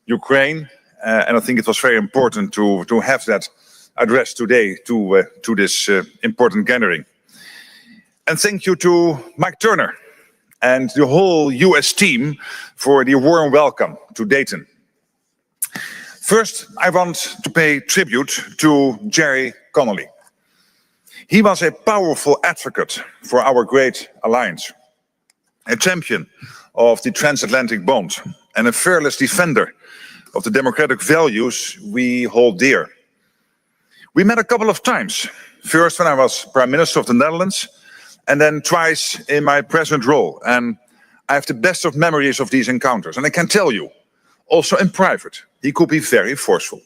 Ukraine, and I think it was very important to have that address today to this important gathering. And thank you to Mike Turner and the whole US team for the warm welcome to Dayton. First, I want to pay tribute to Jerry Connolly. He was a powerful advocate for our great alliance, a champion of the transatlantic bond, and a fearless defender of the democratic values we hold dear. We met a couple of times, first when I was Prime Minister of the Netherlands, and then twice in my present role. And I have the best of memories of these encounters. And I can tell you, also in private, he could be very forceful.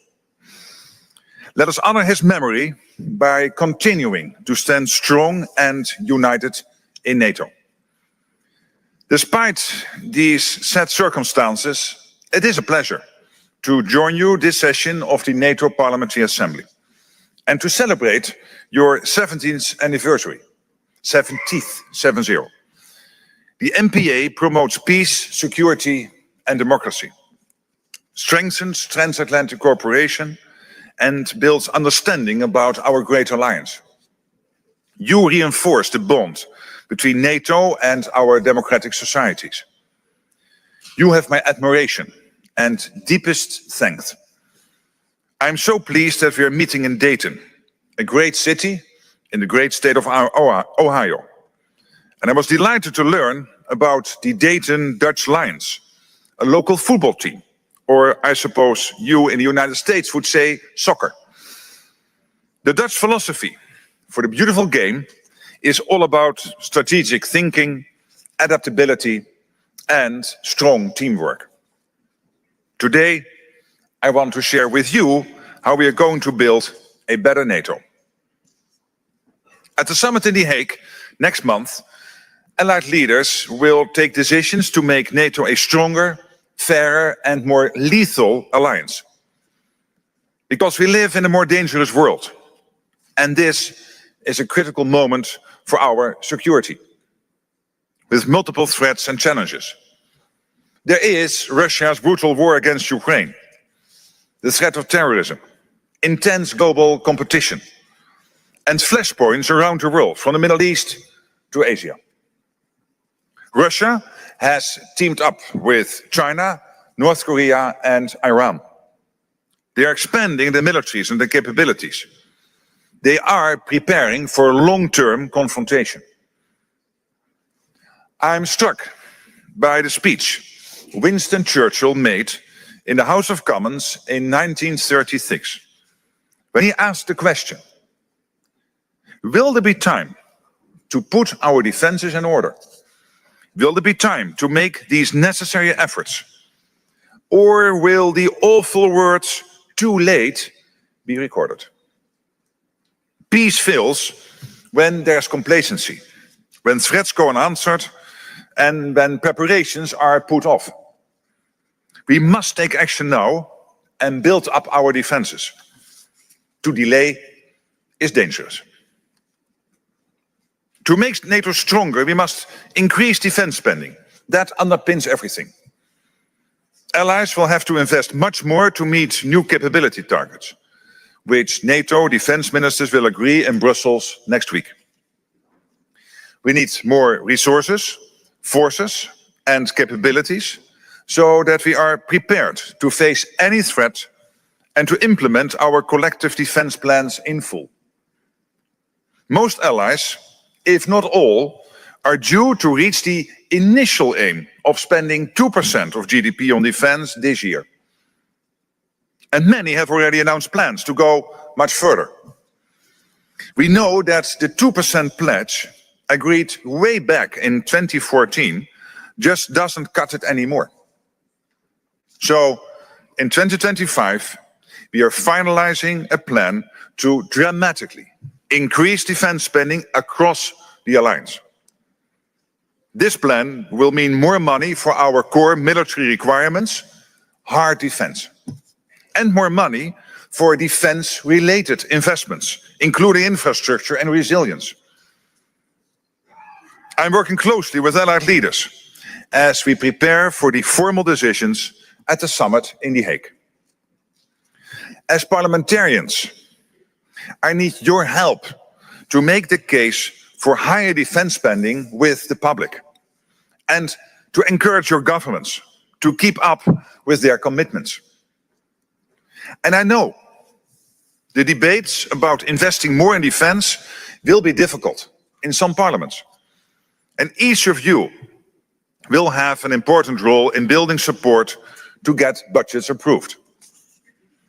Let us honor his memory by continuing to stand strong and united in NATO. Despite these sad circumstances, it is a pleasure to join you this session of the NATO Parliamentary Assembly and to celebrate your 17th anniversary. 70. The MPA promotes peace, security, and democracy, strengthens transatlantic cooperation, and builds understanding about our great alliance. You reinforce the bond between NATO and our democratic societies. You have my admiration and deepest thanks. I'm so pleased that we are meeting in Dayton, a great city in the great state of Ohio. And I was delighted to learn about the Dayton Dutch Lions, a local football team, or I suppose you in the United States would say soccer. The Dutch philosophy for the beautiful game is all about strategic thinking, adaptability, and strong teamwork. Today, I want to share with you how we are going to build a better NATO. At the summit in The Hague next month, allied leaders will take decisions to make NATO a stronger, fairer, and more lethal alliance. Because we live in a more dangerous world, and this is a critical moment for our security, with multiple threats and challenges. There is Russia's brutal war against Ukraine, the threat of terrorism, intense global competition, and flashpoints around the world, from the Middle East to Asia. Russia has teamed up with China, North Korea, and Iran. They are expanding their militaries and their capabilities. They are preparing for long-term confrontation. I'm struck by the speech Winston Churchill made in the House of Commons in 1936, when he asked the question, will there be time to put our defenses in order? Will there be time to make these necessary efforts? Or will the awful words, too late, be recorded? Peace fails when there's complacency, when threats go unanswered, and when preparations are put off. We must take action now and build up our defenses. To delay is dangerous. To make NATO stronger, we must increase defense spending. That underpins everything. Allies will have to invest much more to meet new capability targets, which NATO defense ministers will agree in Brussels next week. We need more resources, forces, and capabilities so that we are prepared to face any threat and to implement our collective defense plans in full. Most allies, if not all, are due to reach the initial aim of spending 2% of GDP on defense this year. And many have already announced plans to go much further. We know that the 2% pledge, agreed way back in 2014, just doesn't cut it anymore. So, in 2025, we are finalizing a plan to dramatically increase defense spending across the alliance. This plan will mean more money for our core military requirements, hard defense, and more money for defense-related investments, including infrastructure and resilience. I'm working closely with allied leaders as we prepare for the formal decisions at the summit in The Hague. As parliamentarians, I need your help to make the case for higher defense spending with the public and to encourage your governments to keep up with their commitments. And I know the debates about investing more in defense will be difficult in some parliaments. And each of you will have an important role in building support to get budgets approved.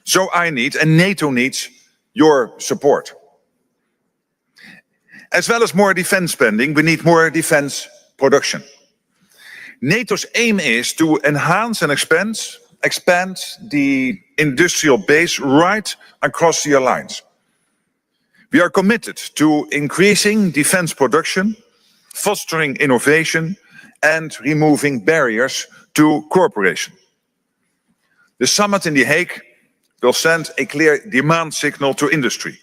So I need, and NATO needs, your support. As well as more defense spending, we need more defense production. NATO's aim is to enhance and expand the industrial base right across the alliance. We are committed to increasing defense production, fostering innovation, and removing barriers to cooperation. The summit in The Hague will send a clear demand signal to industry.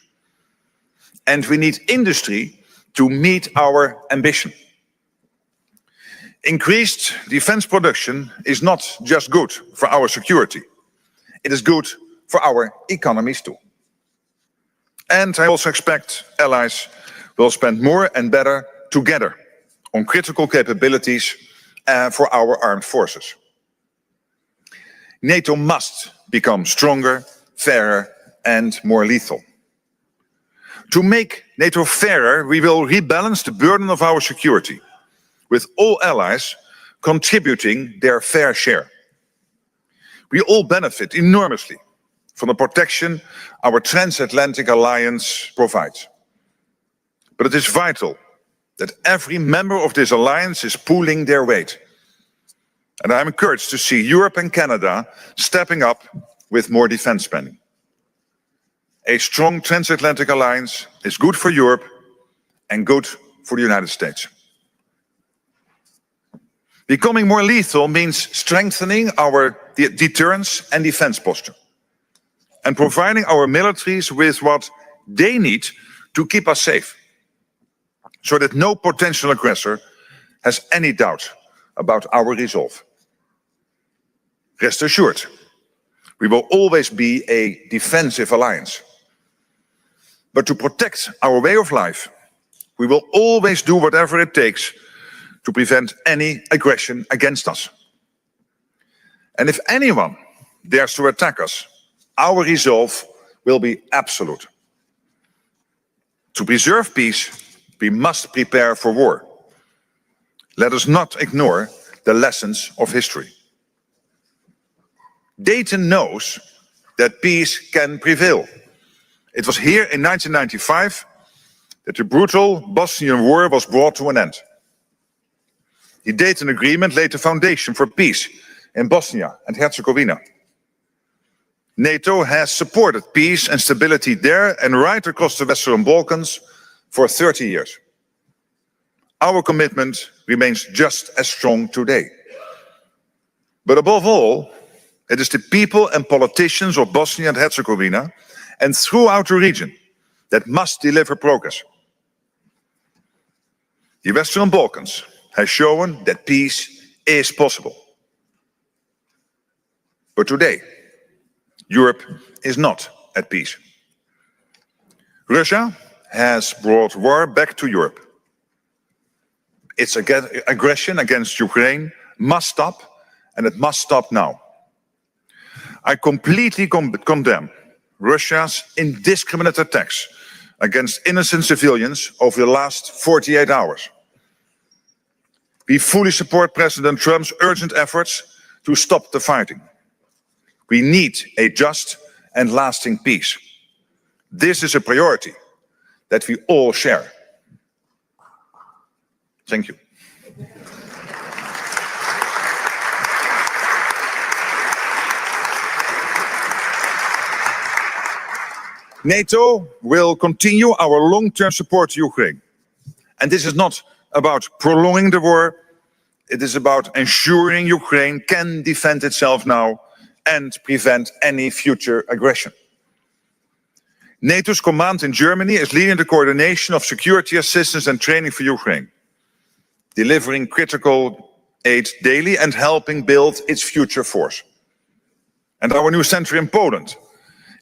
And we need industry to meet our ambition. Increased defense production is not just good for our security. It is good for our economies too. And I also expect allies will spend more and better together on critical capabilities for our armed forces. NATO must become stronger, fairer, and more lethal. To make NATO fairer, we will rebalance the burden of our security, with all allies contributing their fair share. We all benefit enormously from the protection our transatlantic alliance provides. But it is vital that every member of this alliance is pulling their weight. And I'm encouraged to see Europe and Canada stepping up with more defense spending. A strong transatlantic alliance is good for Europe and good for the United States. Becoming more lethal means strengthening our deterrence and defense posture and providing our militaries with what they need to keep us safe, so that no potential aggressor has any doubt about our resolve. Rest assured, we will always be a defensive alliance. But to protect our way of life, we will always do whatever it takes to prevent any aggression against us. And if anyone dares to attack us, our resolve will be absolute. To preserve peace, we must prepare for war. Let us not ignore the lessons of history. Dayton knows that peace can prevail. It was here in 1995 that the brutal Bosnian War was brought to an end. The Dayton Agreement laid the foundation for peace in Bosnia and Herzegovina. NATO has supported peace and stability there and right across the Western Balkans for 30 years. Our commitment remains just as strong today. But above all, it is the people and politicians of Bosnia and Herzegovina and throughout the region that must deliver progress. The Western Balkans has shown that peace is possible. But today, Europe is not at peace. Russia has brought war back to Europe. Its aggression against Ukraine must stop, and it must stop now. I completely condemn Russia's indiscriminate attacks against innocent civilians over the last 48 hours. We fully support President Trump's urgent efforts to stop the fighting. We need a just and lasting peace. This is a priority that we all share. Thank you. NATO will continue our long-term support to Ukraine. And this is not about prolonging the war. It is about ensuring Ukraine can defend itself now and prevent any future aggression. NATO's command in Germany is leading the coordination of security assistance and training for Ukraine, delivering critical aid daily and helping build its future force. And our new center in Poland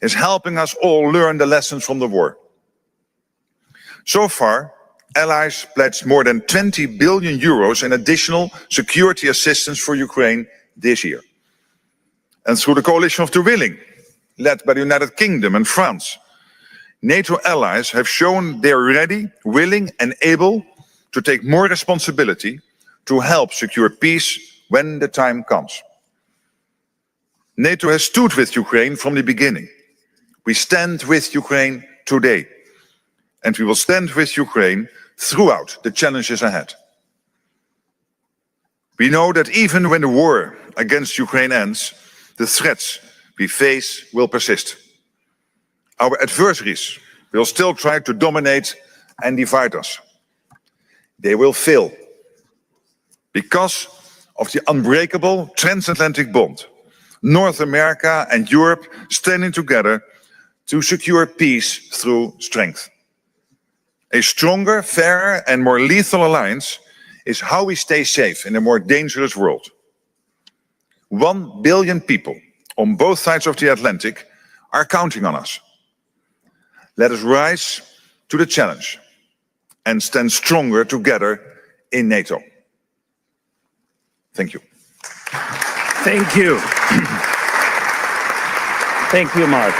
is helping us all learn the lessons from the war. So far, allies pledged more than 20 billion euros in additional security assistance for Ukraine this year. And through the coalition of the willing, led by the United Kingdom and France, NATO allies have shown they are ready, willing and able to take more responsibility to help secure peace when the time comes. NATO has stood with Ukraine from the beginning. We stand with Ukraine today, and we will stand with Ukraine throughout the challenges ahead. We know that even when the war against Ukraine ends, the threats we face will persist. Our adversaries will still try to dominate and divide us. They will fail because of the unbreakable transatlantic bond, North America and Europe standing together to secure peace through strength. A stronger, fairer and more lethal alliance is how we stay safe in a more dangerous world. 1 billion people on both sides of the Atlantic are counting on us. Let us rise to the challenge and stand stronger together in NATO. Thank you. Thank you. Thank you, Mark.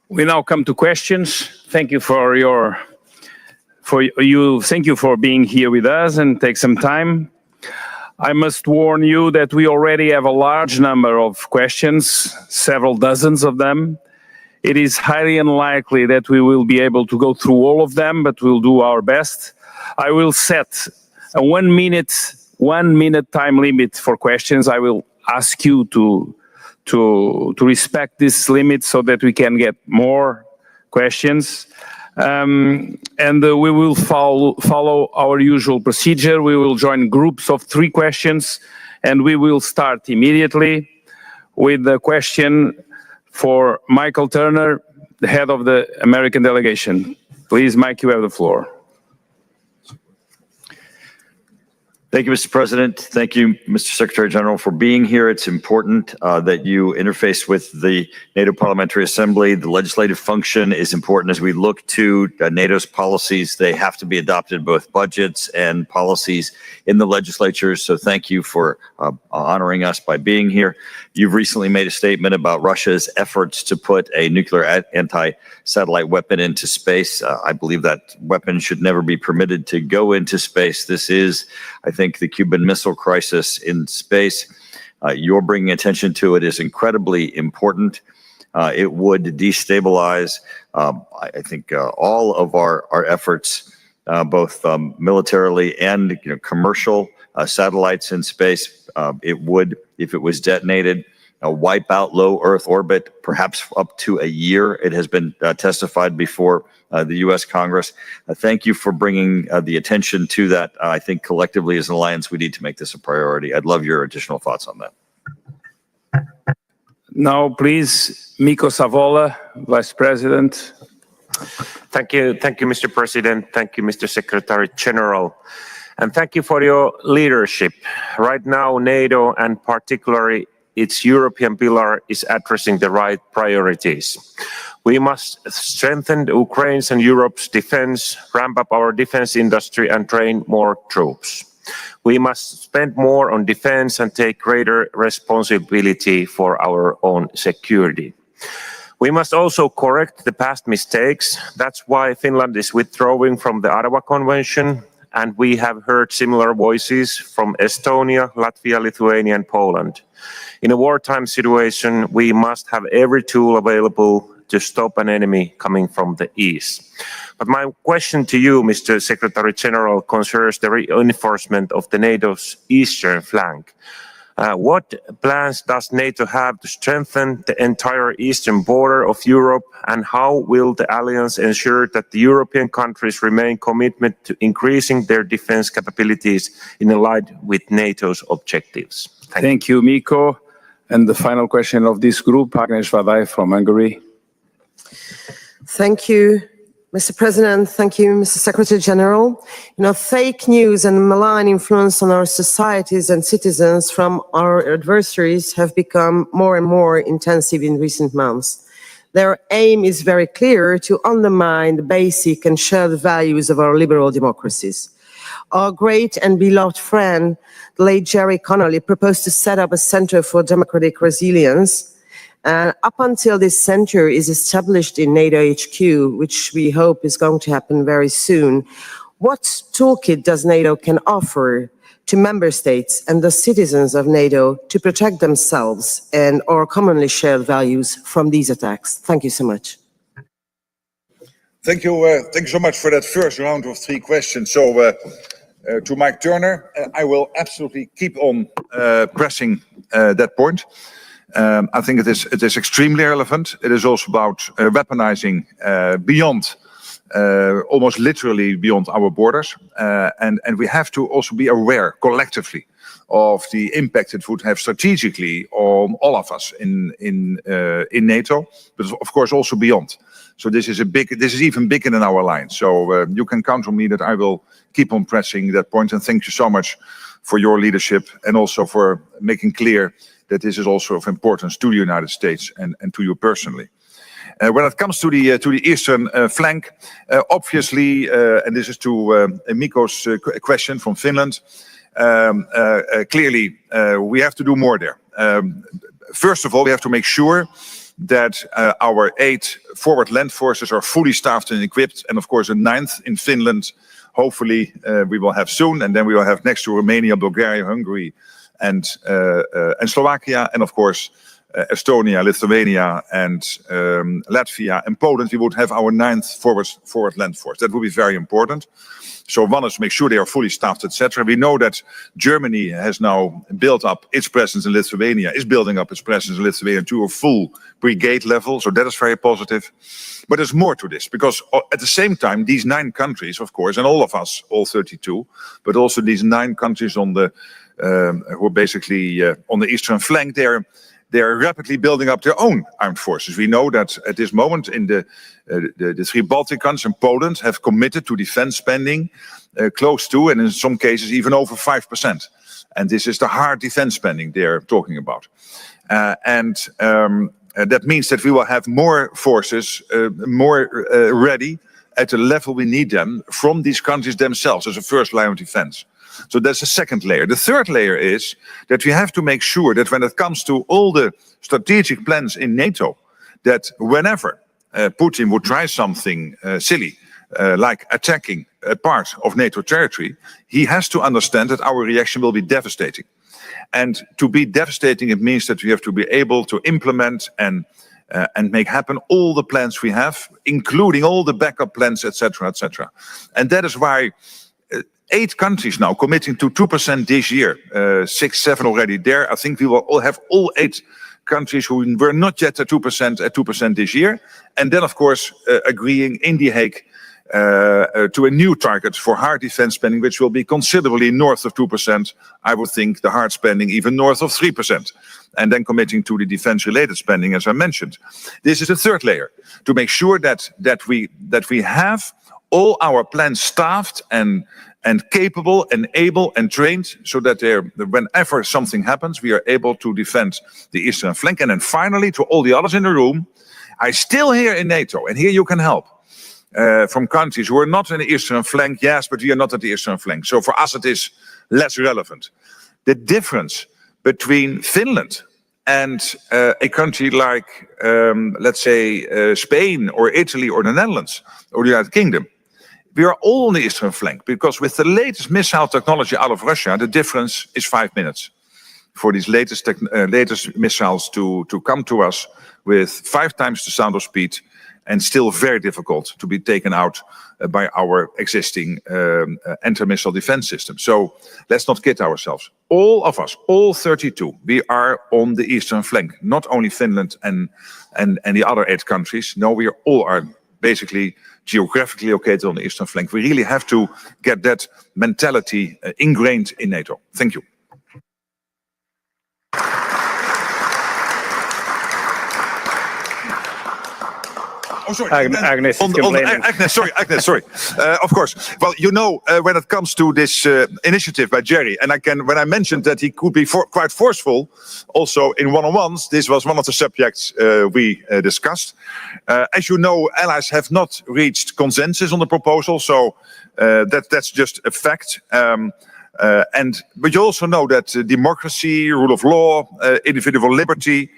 We now come to questions. Thank you thank you for being here with us and take some time. I must warn you that we already have a large number of questions, several dozens of them. It is highly unlikely that we will be able to go through all of them, but we'll do our best. I will set a 1 minute time limit for questions. I will ask you to respect this limit so that we can get more questions. We will follow our usual procedure. We will join groups of 3 questions, and we will start immediately with the question for Michael Turner, the head of the American delegation. Please, Mike, you have the floor. Thank you, Mr. President. Thank you, Mr. Secretary General, for being here. It's important that you interface with the NATO Parliamentary Assembly. The legislative function is important as we look to NATO's policies. They have to be adopted, both budgets and policies in the legislatures. So thank you for honoring us by being here. You've recently made a statement about Russia's efforts to put a nuclear anti-satellite weapon into space. I believe that weapon should never be permitted to go into space. This is, I think, the Cuban Missile Crisis in space. Your bringing attention to it is incredibly important. It would destabilize, I think, all of our efforts, both militarily and commercial satellites in space. It would, if it was detonated, wipe out low Earth orbit, perhaps up to a year. It has been testified before the U.S. Congress. Thank you for bringing the attention to that. I think collectively as an alliance, we need to make this a priority. I'd love your additional thoughts on that. Now, please, Mikko Savola, Vice President. Thank you, Mr. President. Thank you, Mr. Secretary General. And thank you for your leadership. Right now, NATO and particularly its European pillar is addressing the right priorities. We must strengthen Ukraine's and Europe's defense, ramp up our defense industry and train more troops. We must spend more on defense and take greater responsibility for our own security. We must also correct the past mistakes. That's why Finland is withdrawing from the Ottawa Convention, and we have heard similar voices from Estonia, Latvia, Lithuania and Poland. In a wartime situation, we must have every tool available to stop an enemy coming from the east. But my question to you, Mr. Secretary General, concerns the reinforcement of the NATO's eastern flank. What plans does NATO have to strengthen the entire eastern border of Europe, and how will the alliance ensure that the European countries remain committed to increasing their defense capabilities in line with NATO's objectives? Thank you, Mikko. And the final question of this group, Agnes Vadai from Hungary. Thank you, Mr. President, thank you, Mr. Secretary General. Fake news and malign influence on our societies and citizens from our adversaries have become more and more intensive in recent months. Their aim is very clear: to undermine the basic and shared values of our liberal democracies. Our great and beloved friend, the late Jerry Connolly, proposed to set up a Center for Democratic Resilience. And up until this center is established in NATO HQ, which we hope is going to happen very soon, what toolkit does NATO can offer to member states and the citizens of NATO to protect themselves and our commonly shared values from these attacks? Thank you so much. Thank you so much for that first round of 3 questions. So to Mike Turner, I will absolutely keep on pressing that point. I think it is extremely relevant. It is also about weaponizing beyond, almost literally beyond our borders. And we have to also be aware collectively of the impact it would have strategically on all of us in NATO, but of course also beyond. So this is even bigger than our line. So you can count on me that I will keep on pressing that point. And thank you so much for your leadership and also for making clear that this is also of importance to the United States and to you personally. When it comes to the eastern flank, obviously, and this is to Mikko's question from Finland, clearly we have to do more there. First of all, we have to make sure that our 8 forward land forces are fully staffed and equipped, and of course a 9th in Finland, hopefully we will have soon, and then we will have next to Romania, Bulgaria, Hungary, and Slovakia, and of course Estonia, Lithuania, and Latvia, and Poland. We would have our 9th forward land force. That would be very important. So one is to make sure they are fully staffed, etc. We know that Germany has now built up its presence in Lithuania, is building up its presence in Lithuania to a full brigade level. So that is very positive. But there's more to this, because at the same time, these 9 countries, of course, and all of us, all 32, but also these 9 countries on the who are basically on the eastern flank, they're rapidly building up their own armed forces. We know that at this moment in the 3 Baltic countries and Poland have committed to defense spending close to, and in some cases even over 5%. And this is the hard defense spending they're talking about. That means that we will have more forces, more ready at the level we need them from these countries themselves as a first line of defense. So that's the second layer. The third layer is that we have to make sure that when it comes to all the strategic plans in NATO, that whenever Putin would try something silly, like attacking a part of NATO territory, he has to understand that our reaction will be devastating. And to be devastating, it means that we have to be able to implement and make happen all the plans we have, including all the backup plans, etc., etc. And that is why 8 countries now committing to 2% this year, 6, 7 already there. I think we will all have all 8 countries who were not yet at 2% this year. And then, of course, agreeing in The Hague to a new target for hard defense spending, which will be considerably north of 2%. I would think the hard spending even north of 3%. And then committing to the defense-related spending, as I mentioned. This is the third layer, to make sure that we have all our plans staffed and capable and able and trained, so that whenever something happens, we are able to defend the eastern flank. And then finally, to all the others in the room, I still hear in NATO, and here you can help, from countries who are not in the eastern flank, yes, but we are not at the eastern flank. So for us, it is less relevant. The difference between Finland and a country like, let's say, Spain or Italy or the Netherlands or the United Kingdom, we are all on the eastern flank, because with the latest missile technology out of Russia, the difference is 5 minutes for these latest missiles to come to us with 5 times the sound of speed, and still very difficult to be taken out by our existing anti-missile defense system. So let's not kid ourselves. All of us, all 32, we are on the eastern flank, not only Finland and the other 8 countries. No, we all are basically geographically located on the eastern flank. We really have to get that mentality ingrained in NATO. Thank you. Oh, sorry. Agnes is complaining. Agnes, sorry. Of course. Well, when it comes to this initiative by Jerry, and when I mentioned that he could be quite forceful, also in one-on-ones, this was one of the subjects we discussed. As you know, allies have not reached consensus on the proposal, so that's just a fact. But you also know that democracy, rule of law, individual liberty,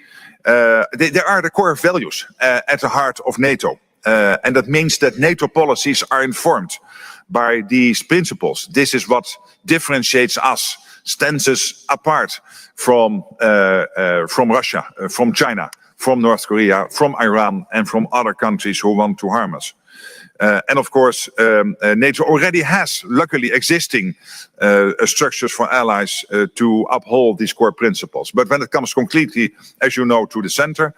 they are the core values at the heart of NATO. And that means that NATO policies are informed by these principles. This is what differentiates us, stands us apart from Russia, from China, from North Korea, from Iran, and from other countries who want to harm us. And of course, NATO already has, luckily, existing structures for allies to uphold these core principles. But when it comes concretely, as you know, to the center,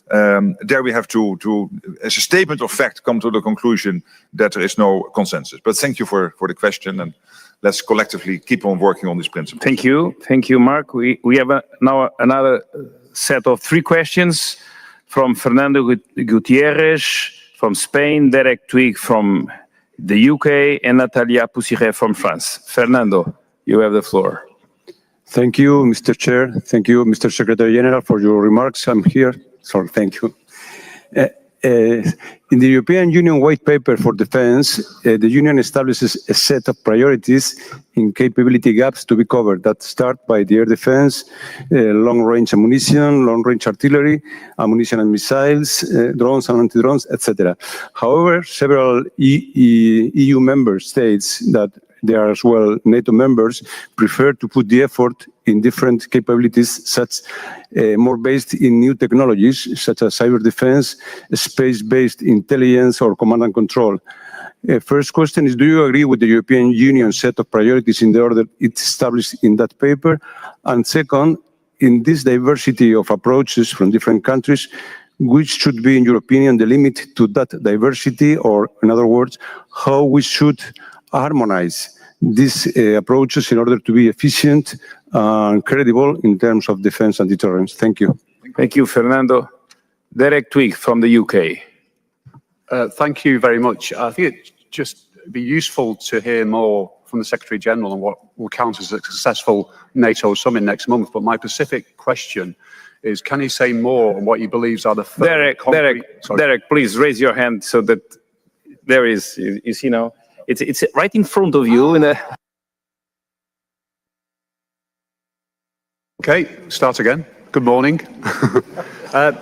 there we have to, as a statement of fact, come to the conclusion that there is no consensus. But thank you for the question, and let's collectively keep on working on this principle. Thank you, Mark. We have now another set of 3 questions from Fernando Gutierrez from Spain, Directo from the UK, and Natalia Poussiret from France. Fernando, you have the floor. Thank you, Mr. Chair. Thank you, Mr. Secretary General, for your remarks. I'm here. Sorry, thank you. In the European Union White Paper for Defense, the Union establishes a set of priorities in capability gaps to be covered that start by the air defense, long-range ammunition, long-range artillery, ammunition and missiles, drones and anti-drones, etc. However, several EU member states that they are as well NATO members prefer to put the effort in different capabilities, such more based in new technologies, such as cyber defense, space-based intelligence, or command and control. First question is, do you agree with the European Union set of priorities in the order it's established in that paper? And second, in this diversity of approaches from different countries, which should be, in your opinion, the limit to that diversity, or in other words, how we should harmonize these approaches in order to be efficient and credible in terms of defense and deterrence? Thank you. Thank you, Fernando. Derek Twig from the UK. Thank you very much. I think it'd just be useful to hear more from the Secretary General on what will count as a successful NATO summit next month. But my specific question is, can he say more on what he believes are the Derek, please raise your hand so that there is, you see now, it's right in front of you. Okay, start again. Good morning. I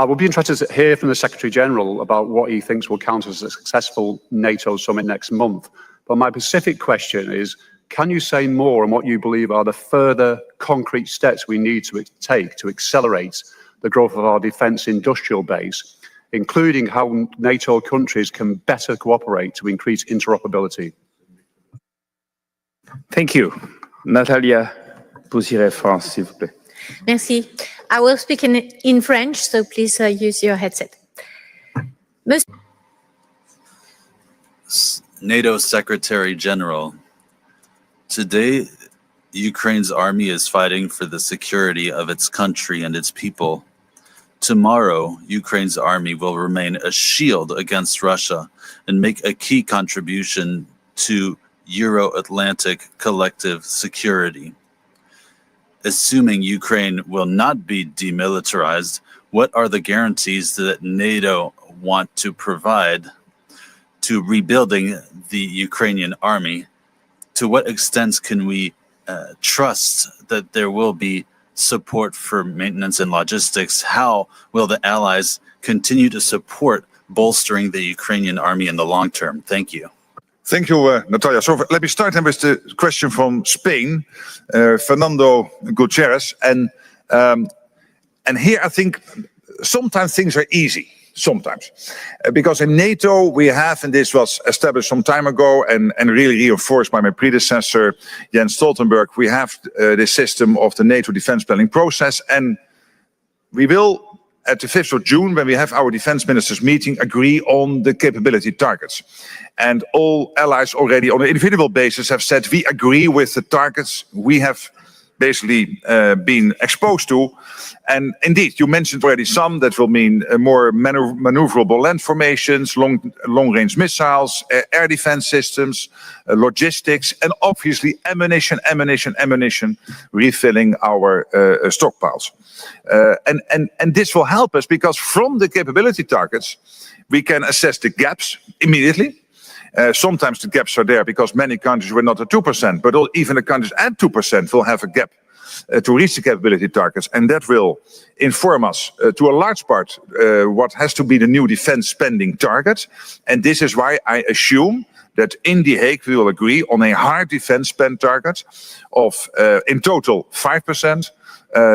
would be interested to hear from the Secretary General about what he thinks will count as a successful NATO summit next month. But my specific question is, can you say more on what you believe are the further concrete steps we need to take to accelerate the growth of our defence industrial base, including how NATO countries can better cooperate to increase interoperability? Thank you. Natalia Poussiret, France, s'il vous plaît. Merci. I will speak in French, so please use your headset. NATO Secretary General, today, Ukraine's army is fighting for the security of its country and its people. Tomorrow, Ukraine's army will remain a shield against Russia and make a key contribution to Euro-Atlantic collective security. Assuming Ukraine will not be demilitarized, what are the guarantees that NATO want to provide to rebuilding the Ukrainian army? To what extent can we trust that there will be support for maintenance and logistics? How will the allies continue to support bolstering the Ukrainian army in the long term? Thank you. Thank you, Natalia. So let me start with the question from Spain, Fernando Gutierrez. And here I think sometimes things are easy, sometimes. Because in NATO we have, and this was established some time ago and really reinforced by my predecessor, Jens Stoltenberg, we have this system of the NATO defense planning process. And we will, at the 5th of June, when we have our defense ministers meeting, agree on the capability targets. And all allies already on an individual basis have said we agree with the targets we have basically been exposed to. And indeed, you mentioned already some that will mean more maneuverable land formations, long-range missiles, air defense systems, logistics, and obviously ammunition, refilling our stockpiles. And this will help us because from the capability targets, we can assess the gaps immediately. Sometimes the gaps are there because many countries were not at 2%, but even the countries at 2% will have a gap to reach the capability targets. And that will inform us to a large part what has to be the new defense spending target. And this is why I assume that in The Hague we will agree on a hard defense spend target of in total 5%.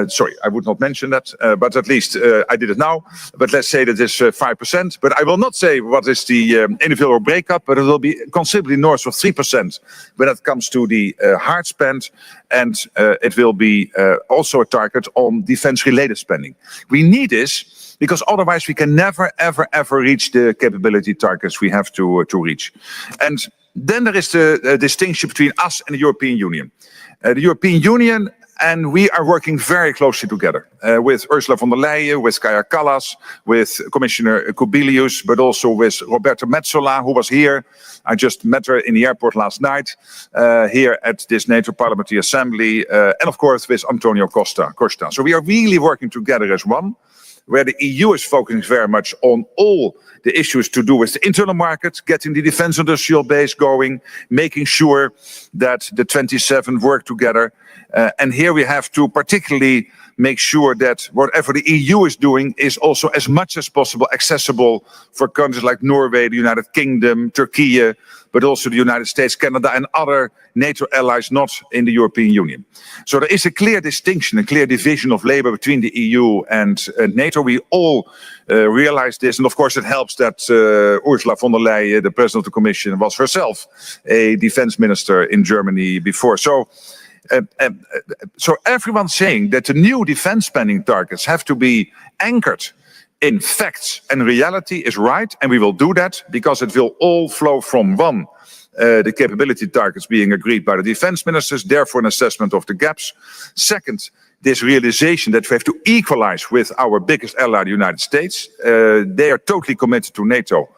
Sorry, I would not mention that, but at least I did it now. But let's say that it's 5%. But I will not say what is the individual breakup, but it will be considerably north of 3% when it comes to the hard spend. And it will be also a target on defense-related spending. We need this because otherwise we can never, ever, ever reach the capability targets we have to reach. And then there is the distinction between us and the European Union. The European Union, and we are working very closely together with Ursula von der Leyen, with Kaja Kallas, with Commissioner Kubilius, but also with Roberta Metsola, who was here. I just met her in the airport last night, here at this NATO Parliamentary Assembly, and of course with Antonio Costa. So we are really working together as one, where the EU is focusing very much on all the issues to do with the internal market, getting the defense industrial base going, making sure that the 27 work together. And here we have to particularly make sure that whatever the EU is doing is also as much as possible accessible for countries like Norway, the United Kingdom, Turkey, but also the United States, Canada, and other NATO allies not in the European Union. So there is a clear distinction, a clear division of labor between the EU and NATO. We all realize this, and of course it helps that Ursula von der Leyen, the President of the Commission, was herself a defense minister in Germany before. So everyone's saying that the new defense spending targets have to be anchored in facts and reality is right, and we will do that because it will all flow from one, the capability targets being agreed by the defense ministers, therefore an assessment of the gaps. Second, this realization that we have to equalize with our biggest ally, the United States. They are totally committed to NATO,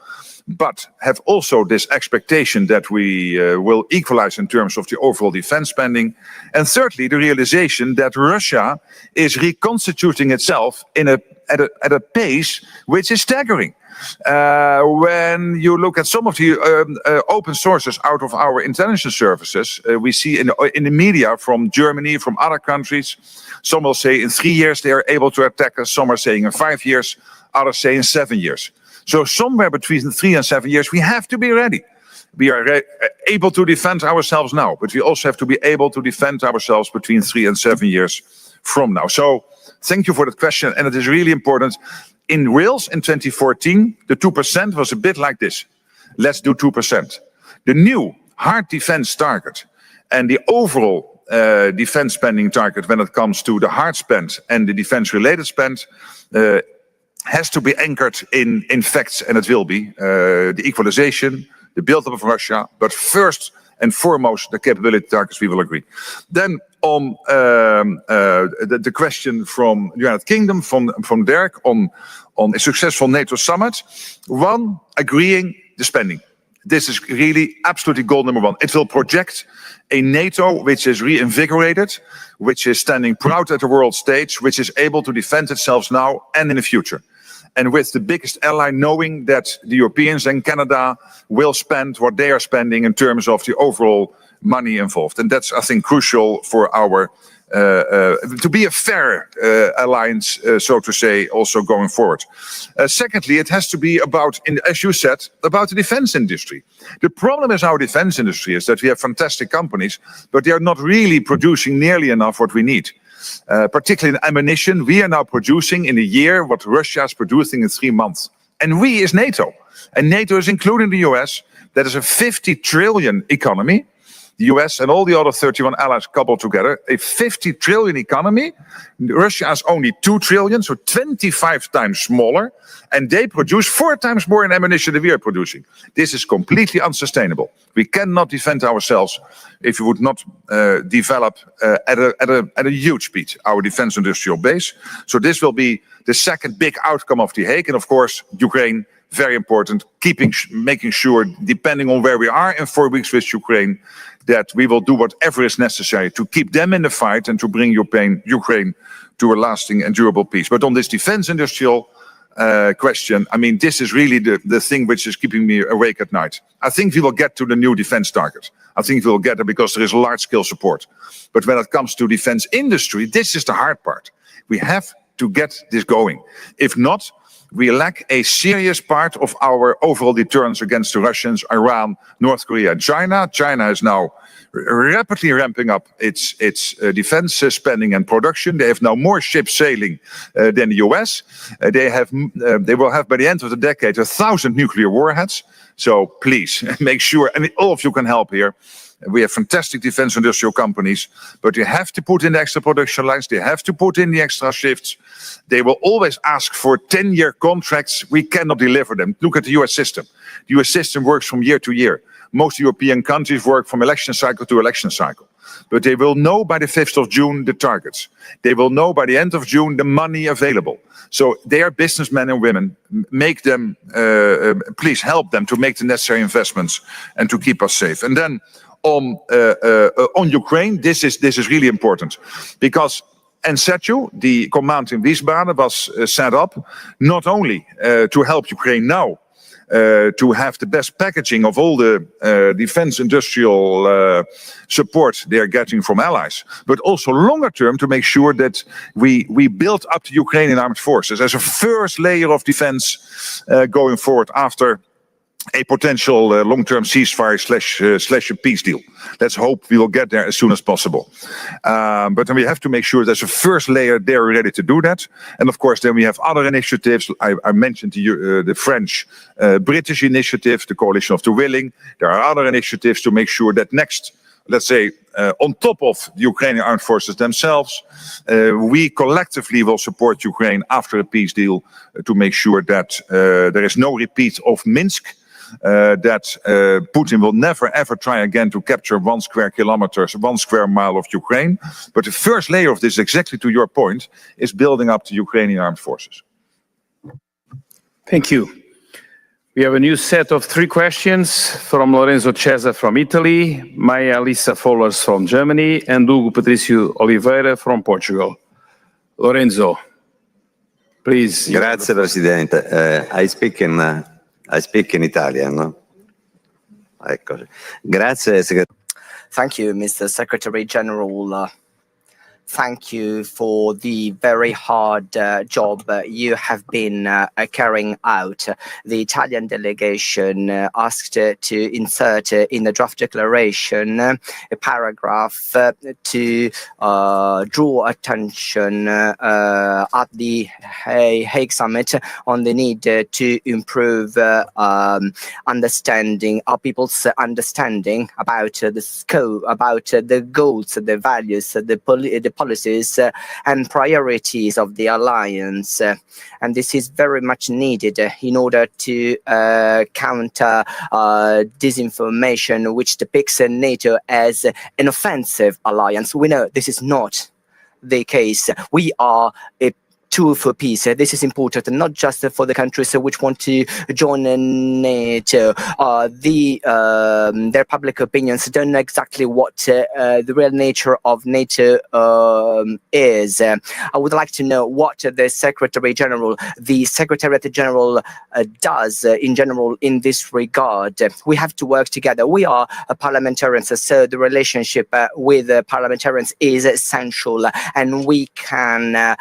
but have also this expectation that we will equalize in terms of the overall defense spending. And thirdly, the realization that Russia is reconstituting itself at a pace which is staggering. When you look at some of the open sources out of our intelligence services, we see in the media from Germany, from other countries, some will say in 3 years they are able to attack us, some are saying in 5 years, others say in 7 years. So somewhere between 3 and 7 years, we have to be ready. We are able to defend ourselves now, but we also have to be able to defend ourselves between 3 and 7 years from now. So thank you for that question, and it is really important. In Wales in 2014, the 2% was a bit like this. Let's do 2%. The new hard defense target and the overall defense spending target when it comes to the hard spend and the defense-related spend has to be anchored in facts, and it will be the equalization, the build-up of Russia, but first and foremost, the capability targets we will agree. Then on the question from the United Kingdom, from Derek, on a successful NATO summit. One, agreeing the spending. This is really absolutely goal number one. It will project a NATO which is reinvigorated, which is standing proud at the world stage, which is able to defend itself now and in the future. And with the biggest ally knowing that the Europeans and Canada will spend what they are spending in terms of the overall money involved. And that's, I think, crucial for our, to be a fair alliance, so to say, also going forward. Secondly, it has to be about, as you said, about the defense industry. The problem is our defense industry is that we have fantastic companies, but they are not really producing nearly enough what we need. Particularly in ammunition, we are now producing in a year what Russia is producing in 3 months. And we is NATO. And NATO is including the US. That is a 50 trillion economy. the US and all the other 31 allies coupled together, a 50 trillion economy. Russia has only 2 trillion, so 25 times smaller, and they produce 4 times more in ammunition than we are producing. This is completely unsustainable. We cannot defend ourselves if we would not develop at a huge speed our defense industrial base. So this will be the second big outcome of The Hague, and of course, Ukraine. Very important, making sure, depending on where we are in 4 weeks with Ukraine, that we will do whatever is necessary to keep them in the fight and to bring Ukraine to a lasting and durable peace. But on this defense industrial question, I mean, this is really the thing which is keeping me awake at night. I think we will get to the new defense target. I think we will get there because there is large-scale support. But when it comes to defense industry, this is the hard part. We have to get this going. If not, we lack a serious part of our overall deterrence against the Russians, Iran, North Korea, and China. China is now rapidly ramping up its defense spending and production. They have now more ships sailing than the US. They will have by the end of the decade 1,000 nuclear warheads. So please make sure, and all of you can help here. We have fantastic defense industrial companies, but you have to put in the extra production lines. They have to put in the extra shifts. They will always ask for 10-year contracts. We cannot deliver them. Look at the US system. The US system works from year to year. Most European countries work from election cycle to election cycle. But they will know by the 5th of June the targets. They will know by the end of June the money available. So they are businessmen and women. Make them, please help them to make the necessary investments and to keep us safe. And then on Ukraine, this is really important because NSETU, the command in Wiesbaden, was set up not only to help Ukraine now, to have the best packaging of all the defense industrial support they are getting from allies, but also longer term to make sure that we build up the Ukrainian armed forces as a first layer of defense going forward after a potential long-term ceasefire slash a peace deal. Let's hope we will get there as soon as possible. But then we have to make sure there's a first layer there ready to do that. And of course, then we have other initiatives. I mentioned the French-British initiative, the Coalition of the Willing. There are other initiatives to make sure that next, let's say, on top of the Ukrainian armed forces themselves, we collectively will support Ukraine after a peace deal to make sure that there is no repeat of Minsk, that Putin will never ever try again to capture 1 square kilometer, 1 square mile of Ukraine. But the first layer of this, exactly to your point, is building up the Ukrainian armed forces. Thank you. We have a new set of 3 questions from Lorenzo Cesa from Italy, Maya Lisa Follers from Germany, and Hugo Patricio Oliveira from Portugal. Lorenzo, please. Grazie, Presidente. I speak in Italian. No? Ecco. Grazie, Thank you, Mr. Secretary General. Thank you for the very hard job you have been carrying out. The Italian delegation asked to insert in the draft declaration a paragraph to draw attention at the Hague Summit on the need to improve understanding, our people's understanding about the scope, about the goals, the values, the policies and priorities of the alliance. And this is very much needed in order to counter disinformation which depicts NATO as an offensive alliance. We know this is not the case. We are a tool for peace. This is important, not just for the countries which want to join NATO. Their public opinions don't know exactly what the real nature of NATO is. I would like to know what the Secretary General, the Secretariat General does in general in this regard. We have to work together. We are parliamentarians, so the relationship with parliamentarians is essential, and we can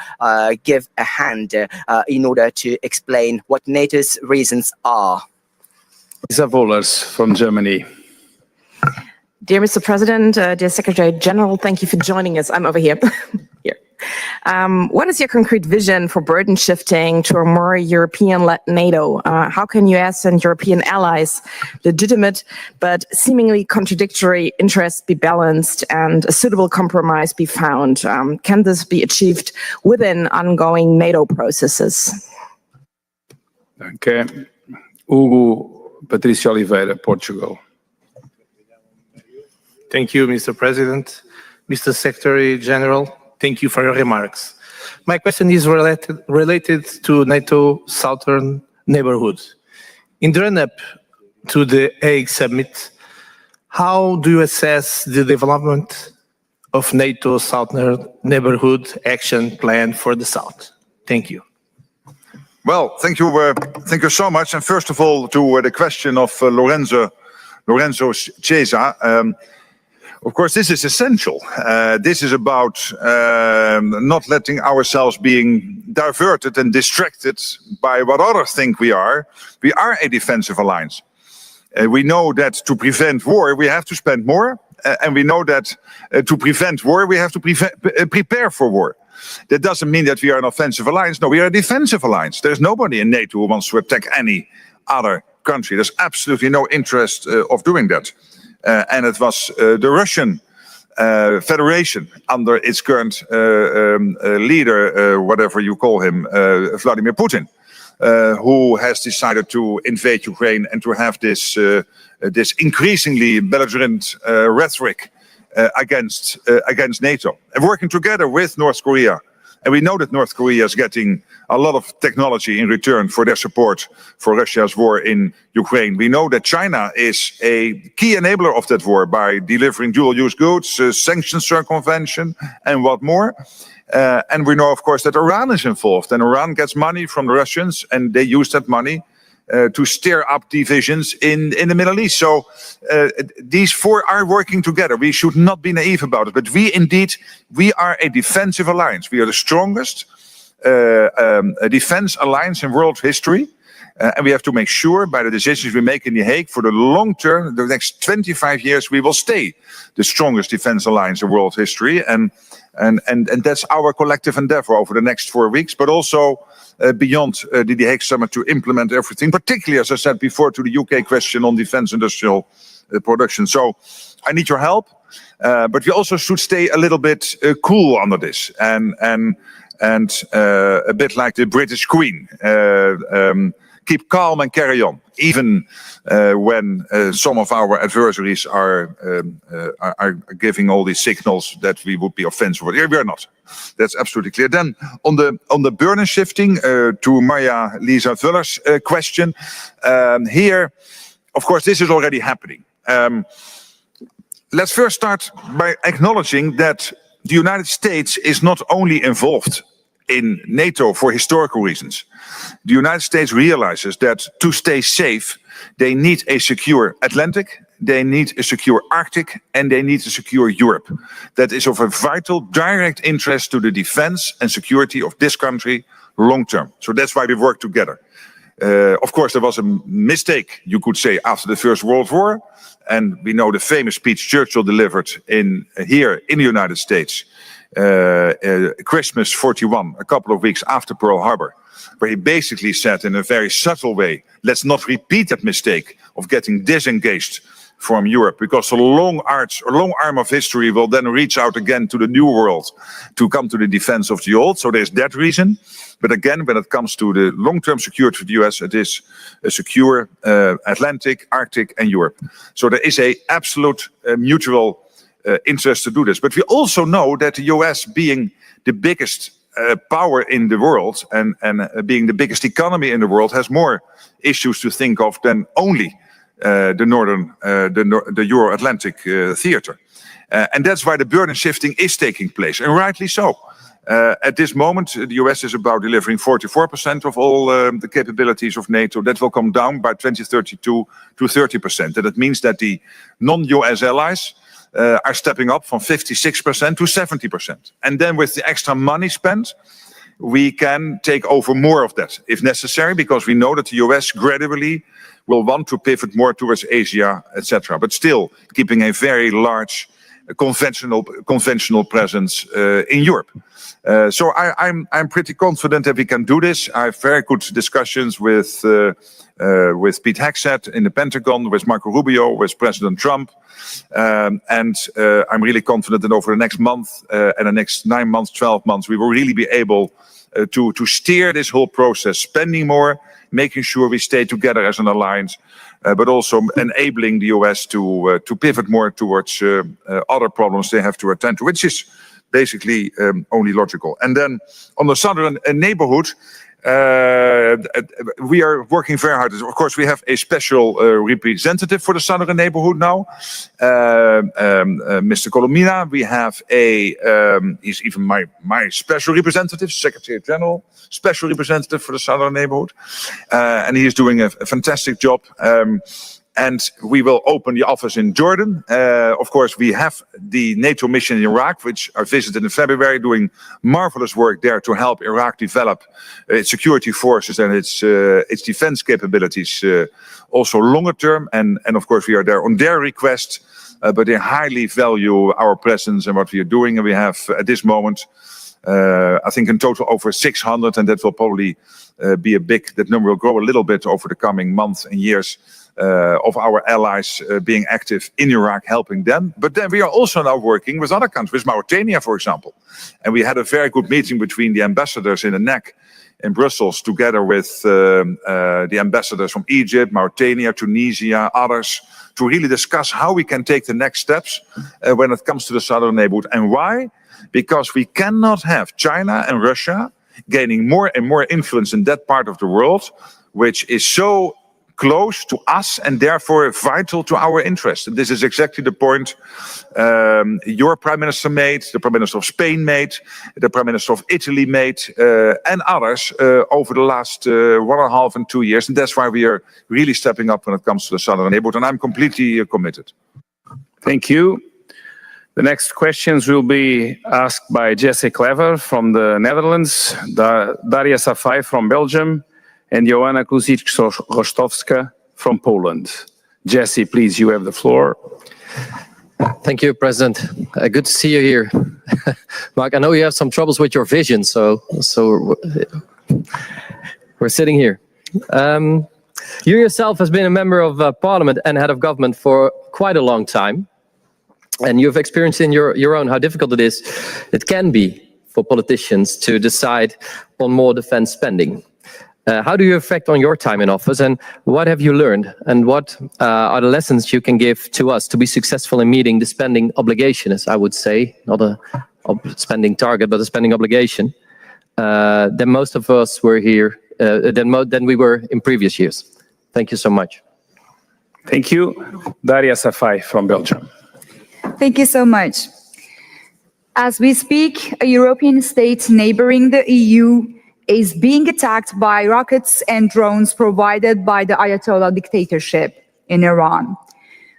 give a hand in order to explain what NATO's reasons are. Lisa Vollers from Germany. Dear Mr. President, dear Secretary General, thank you for joining us. I'm over here. Here. What is your concrete vision for burden shifting to a more European-led NATO? How can US and European allies' legitimate but seemingly contradictory interests be balanced and a suitable compromise be found? Can this be achieved within ongoing NATO processes? Okay. Hugo Patricio Oliveira, Portugal. Thank you, Mr. President. Mr. Secretary General, thank you for your remarks. My question is related to NATO Southern Neighborhood. In the run-up to the Hague Summit, how do you assess the development of NATO Southern Neighborhood Action Plan for the South? Thank you. Well, thank you so much. And first of all, to the question of Lorenzo Chiesa, of course, this is essential. This is about not letting ourselves being diverted and distracted by what others think we are. We are a defensive alliance. We know that to prevent war, we have to spend more. And we know that to prevent war, we have to prepare for war. That doesn't mean that we are an offensive alliance. No, we are a defensive alliance. There's nobody in NATO who wants to attack any other country. There's absolutely no interest of doing that. And it was the Russian Federation under its current leader, whatever you call him, Vladimir Putin, who has decided to invade Ukraine and to have this increasingly belligerent rhetoric against NATO, and working together with North Korea. And we know that North Korea is getting a lot of technology in return for their support for Russia's war in Ukraine. We know that China is a key enabler of that war by delivering dual-use goods, sanctions circumvention, and what more. And we know, of course, that Iran is involved, and Iran gets money from the Russians, and they use that money to stir up divisions in the Middle East. So these four are working together. We should not be naive about it. But we are a defensive alliance. We are the strongest defense alliance in world history. And we have to make sure by the decisions we make in The Hague for the long term, the next 25 years, we will stay the strongest defense alliance in world history. And that's our collective endeavor over the next 4 weeks, but also beyond the Hague Summit to implement everything, particularly, as I said before, to the UK question on defense industrial production. So I need your help, but we also should stay a little bit cool under this and a bit like the British Queen. Keep calm and carry on, even when some of our adversaries are giving all these signals that we would be offensive. We are not. That's absolutely clear. Then on the burden shifting, to Maria Lisa Vuller's question, here, of course, this is already happening. Let's first start by acknowledging that the United States is not only involved in NATO for historical reasons. The United States realizes that to stay safe, they need a secure Atlantic, they need a secure Arctic, and they need a secure Europe. That is of a vital, direct interest to the defense and security of this country long term. So that's why we work together. Of course, there was a mistake, you could say, after the First World War. And we know the famous speech Churchill delivered here in the United States, Christmas 41, a couple of weeks after Pearl Harbor, where he basically said in a very subtle way, let's not repeat that mistake of getting disengaged from Europe, because the long arm of history will then reach out again to the new world to come to the defense of the old. So there's that reason. But again, when it comes to the long-term security of the US, it is a secure Atlantic, Arctic, and Europe. So there is a absolute mutual interest to do this. But we also know that the US, being the biggest power in the world and being the biggest economy in the world, has more issues to think of than only the Euro-Atlantic theater. And that's why the burden shifting is taking place, and rightly so. At this moment, the US is about delivering 44% of all the capabilities of NATO. That will come down by 2032 to 30%. And that means that the non-US allies are stepping up from 56% to 70%. And then with the extra money spent, we can take over more of that if necessary, because we know that the US gradually will want to pivot more towards Asia, etc. But still keeping a very large conventional presence in Europe. So I'm pretty confident that we can do this. I have very good discussions with Pete Hegseth in the Pentagon, with Marco Rubio, with President Trump. And I'm really confident that over the next month and the next 9 months, 12 months, we will really be able to steer this whole process, spending more, making sure we stay together as an alliance, but also enabling the US to pivot more towards other problems they have to attend to, which is basically only logical. And then on the southern neighborhood, we are working very hard. Of course, we have a special representative for the southern neighborhood now, Mr. Colomina. We have he's even my special representative, Secretary General, special representative for the southern neighborhood. And he is doing a fantastic job. And we will open the office in Jordan. Of course, we have the NATO mission in Iraq, which I visited in February, doing marvelous work there to help Iraq develop its security forces and its defense capabilities, also longer term. And of course, we are there on their request, but they highly value our presence and what we are doing. And we have, at this moment, I think in total over 600, and that will probably that number will grow a little bit over the coming months and years. Of our allies being active in Iraq, helping them. But then we are also now working with other countries, Mauritania, for example. And we had a very good meeting between the ambassadors in the NEC in Brussels, together with the ambassadors from Egypt, Mauritania, Tunisia, others, to really discuss how we can take the next steps when it comes to the southern neighborhood. And why? Because we cannot have China and Russia gaining more and more influence in that part of the world, which is so close to us and therefore vital to our interests. And this is exactly the point your Prime Minister made, the Prime Minister of Spain made, the Prime Minister of Italy made, and others over the last 1.5 and 2 years. And that's why we are really stepping up when it comes to the southern neighborhood. And I'm completely committed. Thank you. The next questions will be asked by Jesse Clever from the Netherlands, Daria Safai from Belgium, and Joanna Kluzik-Rostowska from Poland. Jesse, please, you have the floor. Thank you, President. Good to see you here. Mark, I know you have some troubles with your vision, so we're sitting here. You yourself has been a member of Parliament and head of government for quite a long time. And you've experienced in your own how difficult it can be for politicians to decide on more defense spending. How do you reflect on your time in office, and what have you learned, and what are the lessons you can give to us to be successful in meeting the spending obligation, as I would say, not a spending target, but a spending obligation, than most of us were here, than we were in previous years? Thank you so much. Thank you. Daria Safai from Belgium. Thank you so much. As we speak, a European state neighboring the EU is being attacked by rockets and drones provided by the Ayatollah dictatorship in Iran.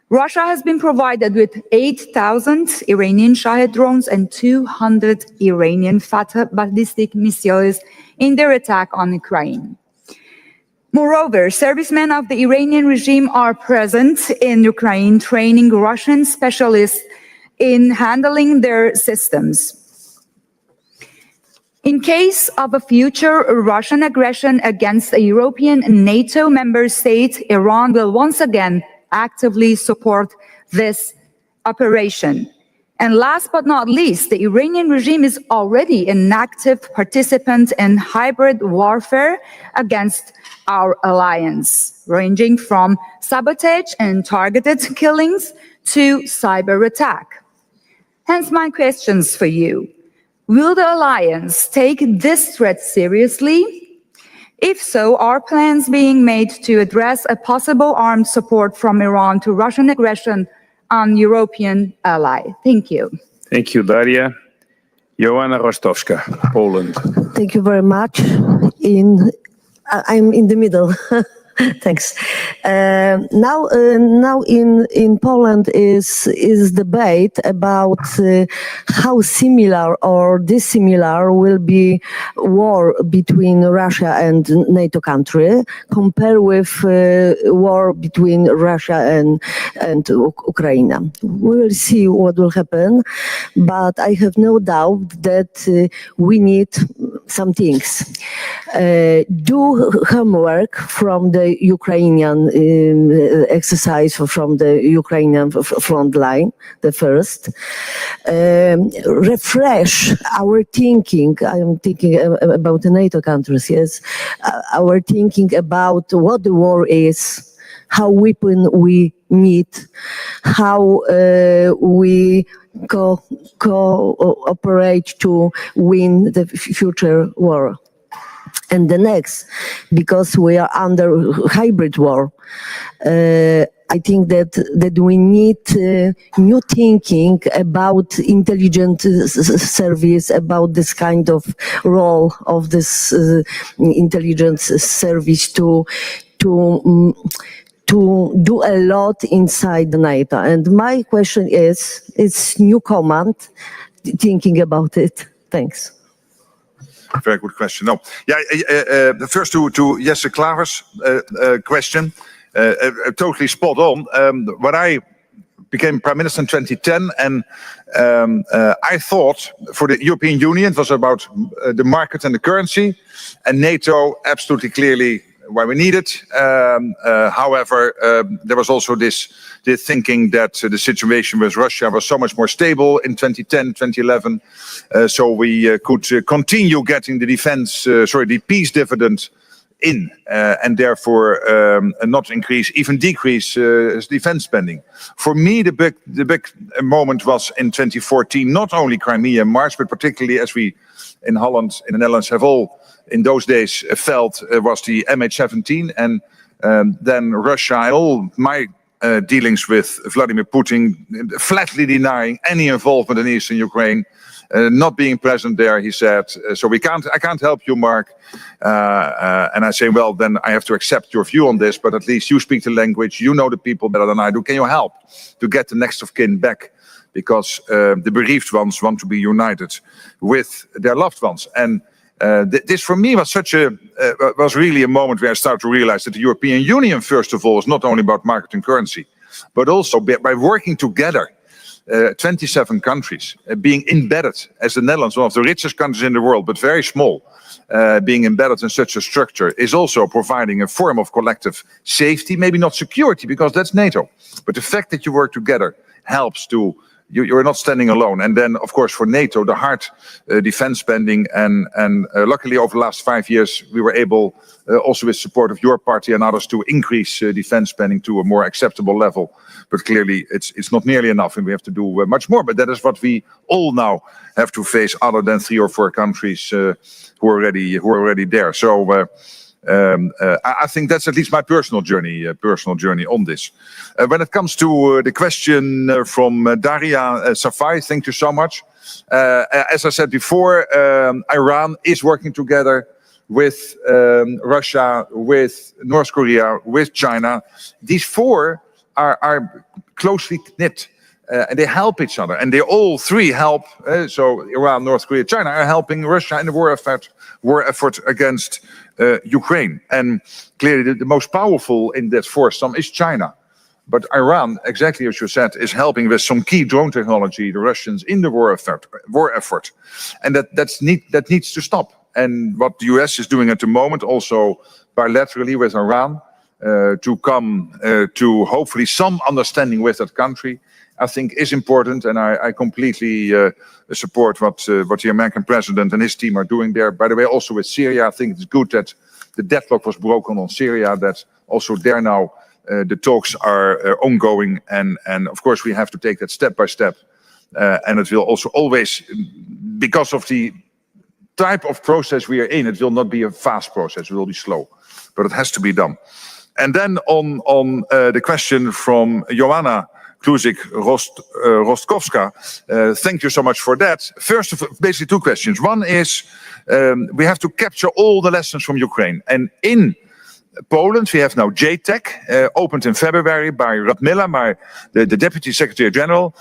Russia has been provided with 8,000 Iranian Shahed drones and 200 Iranian Fatah ballistic missiles in their attack on Ukraine. Moreover, servicemen of the Iranian regime are present in Ukraine, training Russian specialists in handling their systems. In case of a future Russian aggression against a European NATO member state, Iran will once again actively support this operation. And last but not least, the Iranian regime is already an active participant in hybrid warfare against our alliance, ranging from sabotage and targeted killings to cyber attack. Hence my questions for you. Will the alliance take this threat seriously? If so, are plans being made to address a possible armed support from Iran to Russian aggression on European ally? Thank you. Thank you, Daria. Joanna Rostowska, Poland. Thank you very much. I'm in the middle. Thanks. Now in Poland is debate about how similar or dissimilar will be war between Russia and NATO country compared with war between Russia and Ukraine. We will see what will happen, but I have no doubt that we need some things. Do homework from the Ukrainian exercise, from the Ukrainian front line, the first. Refresh our thinking. I'm thinking about the NATO countries, yes. Our thinking about what the war is, how weapon we need, how we cooperate to win the future war. And the next, because we are under hybrid war, I think that we need new thinking about intelligence service, about this kind of role of this intelligence service to do a lot inside the NATO. And my question is, it's new command, thinking about it. Thanks. Very good question. No, first to Jesse Klaver's question, totally spot on. When I became Prime Minister in 2010, and I thought for the European Union it was about the market and the currency, and NATO absolutely clearly why we need it. However, there was also this thinking that the situation with Russia was so much more stable in 2010, 2011, so we could continue getting the the peace dividend in, and therefore not increase, even decrease defense spending. For me, the big moment was in 2014, not only Crimea in March, but particularly as we in Holland, in the Netherlands, have all in those days felt was the MH17, and then Russia and all my dealings with Vladimir Putin flatly denying any involvement in Eastern Ukraine, not being present there. He said, "So I can't help you, Mark." And I say, "Well, then I have to accept your view on this. But at least you speak the language. You know the people better than I do. Can you help to get the next of kin back? Because the bereaved ones want to be united with their loved ones." And this for me was really a moment where I started to realize that the European Union, first of all, is not only about market and currency, but also by working together, 27 countries, being embedded as the Netherlands, one of the richest countries in the world, but very small, being embedded in such a structure is also providing a form of collective safety, maybe not security, because that's NATO. But the fact that you work together helps to you're not standing alone. And then, of course, for NATO, the hard defense spending, and luckily over the last 5 years, we were able, also with support of your party and others, to increase defense spending to a more acceptable level. But clearly, it's not nearly enough, and we have to do much more. But that is what we all now have to face, other than 3 or 4 countries who are already there. So. I think that's at least my personal journey on this. When it comes to the question from Daria Safai, thank you so much. As I said before, Iran is working together with Russia, with North Korea, with China. These 4 are closely knit. And they help each other, and they all 3 help. So Iran, North Korea, China are helping Russia in the war effort against Ukraine. And clearly, the most powerful in that foursome is China. But Iran, exactly as you said, is helping with some key drone technology, the Russians, in the war effort, and that needs to stop. And what the US is doing at the moment, also bilaterally with Iran, to come to hopefully some understanding with that country, I think is important, and I completely support what the American president and his team are doing there. By the way, also with Syria, I think it's good that the deadlock was broken on Syria, that also there now the talks are ongoing, and of course we have to take that step by step, and it will also always, because of the type of process we are in, it will not be a fast process, it will be slow, but it has to be done. And then on the question from Joanna Kluzik-Rostkowska, thank you so much for that. First of all, basically 2 questions. One is, we have to capture all the lessons from Ukraine. And in Poland, we have now JTEC, opened in February by Radmila, the Deputy Secretary General.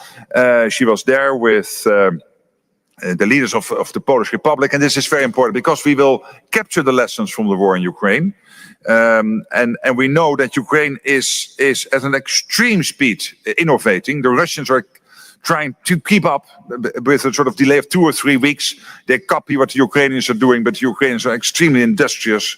She was there with the leaders of the Polish Republic, and this is very important because we will capture the lessons from the war in Ukraine. And we know that Ukraine is at an extreme speed innovating. The Russians are trying to keep up with a sort of delay of 2 or 3 weeks. They copy what the Ukrainians are doing, but the Ukrainians are extremely industrious,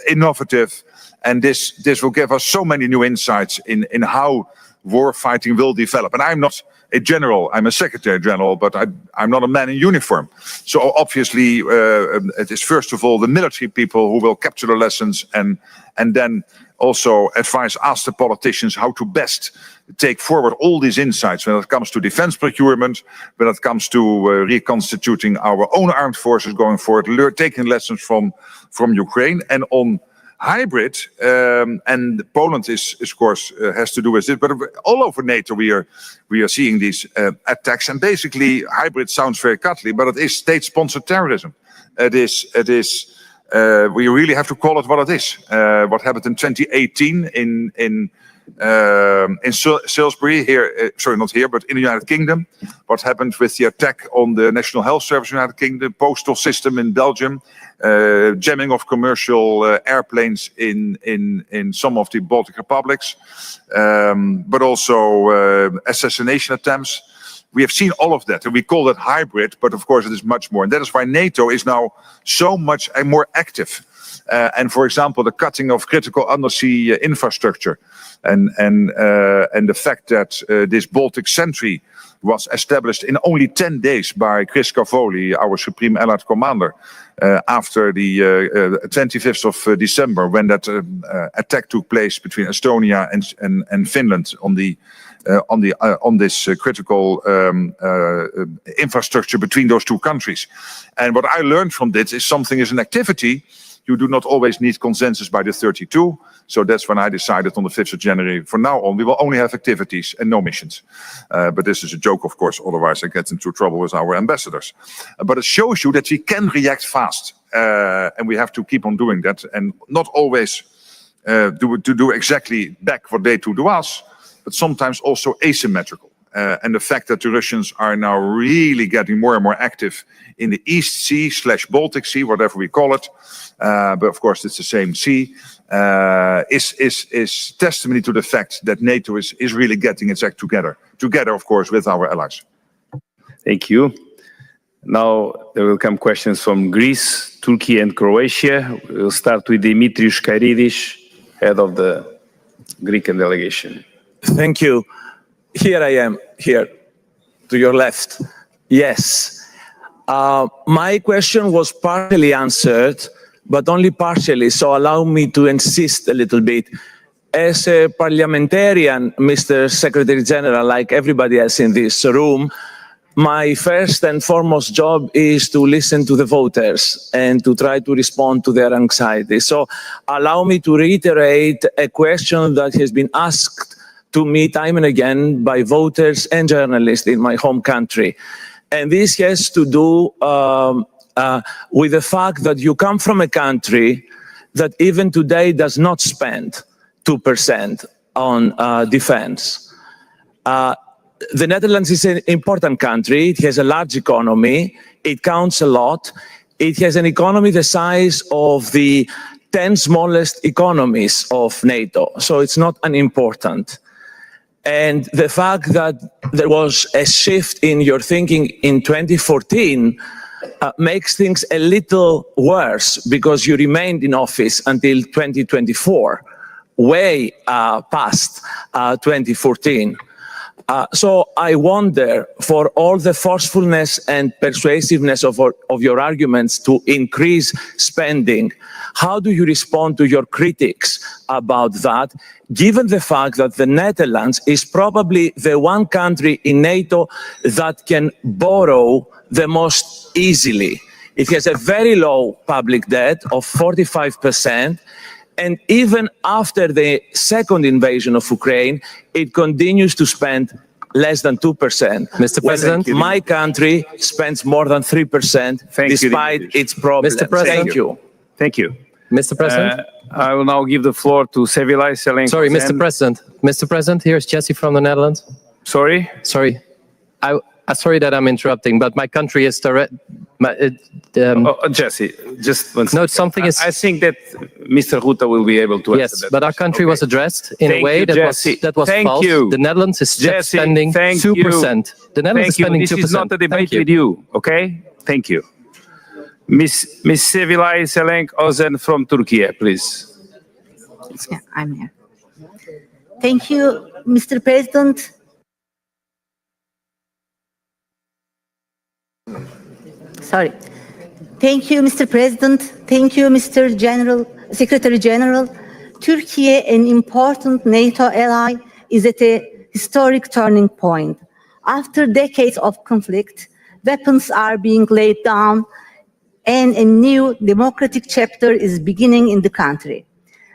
innovative, and this will give us so many new insights in how war fighting will develop. And I'm not a general, I'm a Secretary General, but I'm not a man in uniform. So obviously it is first of all the military people who will capture the lessons and then also ask the politicians how to best take forward all these insights when it comes to defense procurement, when it comes to reconstituting our own armed forces going forward, taking lessons from Ukraine. And on hybrid, and Poland is of course has to do with it, but all over NATO we are seeing these attacks. And basically, hybrid sounds very cuddly, but it is state-sponsored terrorism. It is. We really have to call it what it is. What happened in 2018 in Salisbury here, sorry, not here, but in the United Kingdom. What happened with the attack on the National Health Service in the United Kingdom, postal system in Belgium, jamming of commercial airplanes in some of the Baltic republics, but also assassination attempts. We have seen all of that, and we call that hybrid, but of course it is much more. And that is why NATO is now so much more active. And for example, the cutting of critical undersea infrastructure, and the fact that this Baltic Sentry was established in only 10 days by Chris Cavoli, our Supreme Allied Commander, after the 25th of December, when that attack took place between Estonia and Finland on this critical infrastructure between those two countries. And what I learned from this is something is an activity. You do not always need consensus by the 32. So that's when I decided on the 5th of January, from now on, we will only have activities and no missions. But this is a joke, of course, otherwise I get into trouble with our ambassadors. But it shows you that we can react fast. And we have to keep on doing that and not always do exactly back what they do to us, but sometimes also asymmetrical. And the fact that the Russians are now really getting more and more active in the East Sea / Baltic Sea, whatever we call it, but of course it's the same sea, is testimony to the fact that NATO is really getting its act together, of course, with our allies. Thank you. Now there will come questions from Greece, Turkey and Croatia. We'll start with Dimitrios Kairidis, head of the Greek delegation. Thank you. Here I am, here, to your left. Yes. My question was partially answered, but only partially, so allow me to insist a little bit. As a parliamentarian, Mr. Secretary General, like everybody else in this room, my first and foremost job is to listen to the voters and to try to respond to their anxiety. So allow me to reiterate a question that has been asked to me time and again by voters and journalists in my home country. And this has to do with the fact that you come from a country that even today does not spend 2% on defense. The Netherlands is an important country. It has a large economy. It counts a lot. It has an economy the size of the 10 smallest economies of NATO. So it's not unimportant. And the fact that there was a shift in your thinking in 2014 makes things a little worse because you remained in office until 2024, way past 2014. So I wonder, for all the forcefulness and persuasiveness of your arguments to increase spending, how do you respond to your critics about that, given the fact that the Netherlands is probably the one country in NATO that can borrow the most easily? It has a very low public debt of 45%. And even after the second invasion of Ukraine, it continues to spend less than 2%. Mr. President, my country spends more than 3% despite its problems. Mr. President, Thank you. Mr. President? I will now give the floor to Sevilay Selenk. Sorry, Mr. President. Mr. President, here's Jesse from the Netherlands. Sorry? Sorry. Sorry that I'm interrupting, but my country is Jesse, just one second. No, something is... I think that Mr. Rutte will be able to answer that. Yes, but our country was addressed in a way that was false. The Netherlands is spending 2%. The Netherlands is spending 2%. This is not a debate with you, okay? Thank you. Miss Sevilay Selenk Ozen from Turkey, please. Yeah, I'm here. Thank you, Mr. President. Sorry. Thank you, Mr. President. Thank you, Mr. Secretary General. Turkey, an important NATO ally, is at a historic turning point. After decades of conflict, weapons are being laid down and a new democratic chapter is beginning in the country.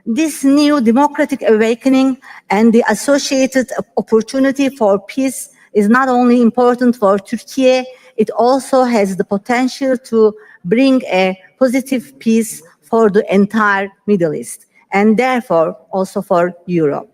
This new democratic awakening and the associated opportunity for peace is not only important for Turkey, it also has the potential to bring a positive peace for the entire Middle East and therefore also for Europe.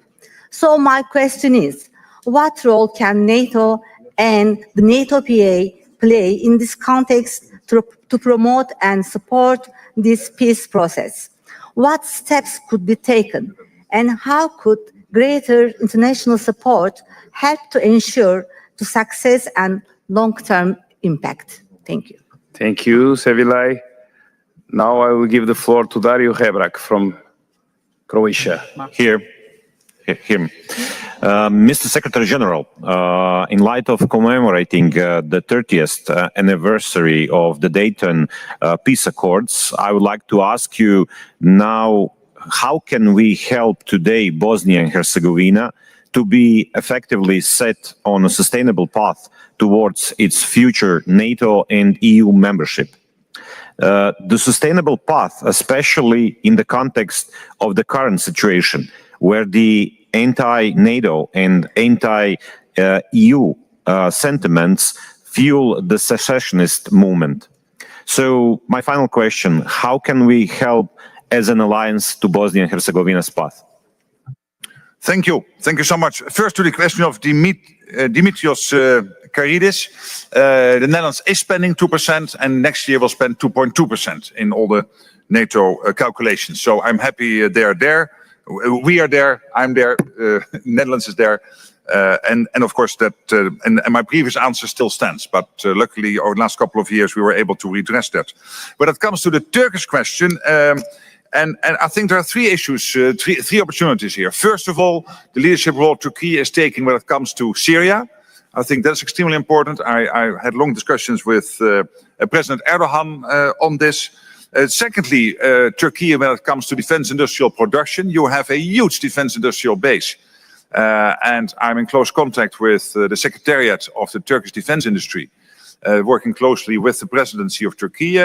So my question is, what role can NATO and the NATO PA play in this context to promote and support this peace process? What steps could be taken and how could greater international support help to ensure the success and long-term impact? Thank you. Thank you, Sevilay. Now I will give the floor to Dario Hebrak from Croatia. Here. Mr. Secretary General, in light of commemorating the 30th anniversary of the Dayton peace accords, I would like to ask you now, how can we help today Bosnia and Herzegovina to be effectively set on a sustainable path towards its future NATO and EU membership? The sustainable path, especially in the context of the current situation, where the anti-NATO and anti-EU sentiments fuel the secessionist movement. So my final question, how can we help as an alliance to Bosnia and Herzegovina's path? Thank you. Thank you so much. First to the question of Dimitrios Karidis. The Netherlands is spending 2% and next year will spend 2.2% in all the NATO calculations. So I'm happy they're there. We are there, I'm there, Netherlands is there, and of course that, and my previous answer still stands, but luckily over the last couple of years we were able to redress that. When it comes to the Turkish question, and I think there are three issues, three opportunities here. First of all, the leadership role Turkey is taking when it comes to Syria. I think that's extremely important. I had long discussions with President Erdogan on this. Secondly, Turkey, when it comes to defense industrial production, you have a huge defense industrial base. And I'm in close contact with the Secretariat of the Turkish defense industry, working closely with the presidency of Turkey.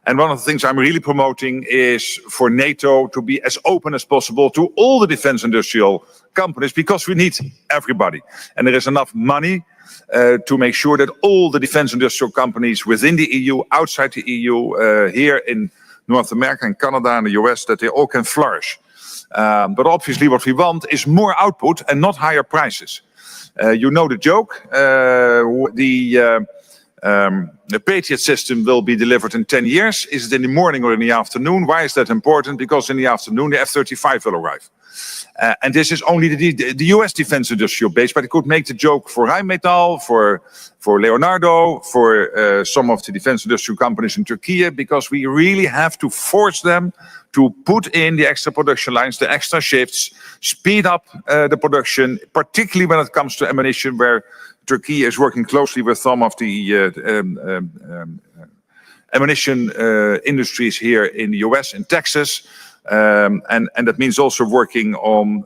And one of the things I'm really promoting is for NATO to be as open as possible to all the defense industrial companies, because we need everybody. And there is enough money to make sure that all the defense industrial companies within the EU, outside the EU, here in North America and Canada and the US, that they all can flourish. But obviously what we want is more output and not higher prices. You know the joke. The Patriot system will be delivered in 10 years. Is it in the morning or in the afternoon? Why is that important? Because in the afternoon the F-35 will arrive. And this is only the US defense industrial base, but it could make the joke for Rheinmetall, for Leonardo, for some of the defense industrial companies in Turkey, because we really have to force them to put in the extra production lines, the extra shifts, speed up the production, particularly when it comes to ammunition, where Turkey is working closely with some of the ammunition industries here in the US, in Texas. And that means also working on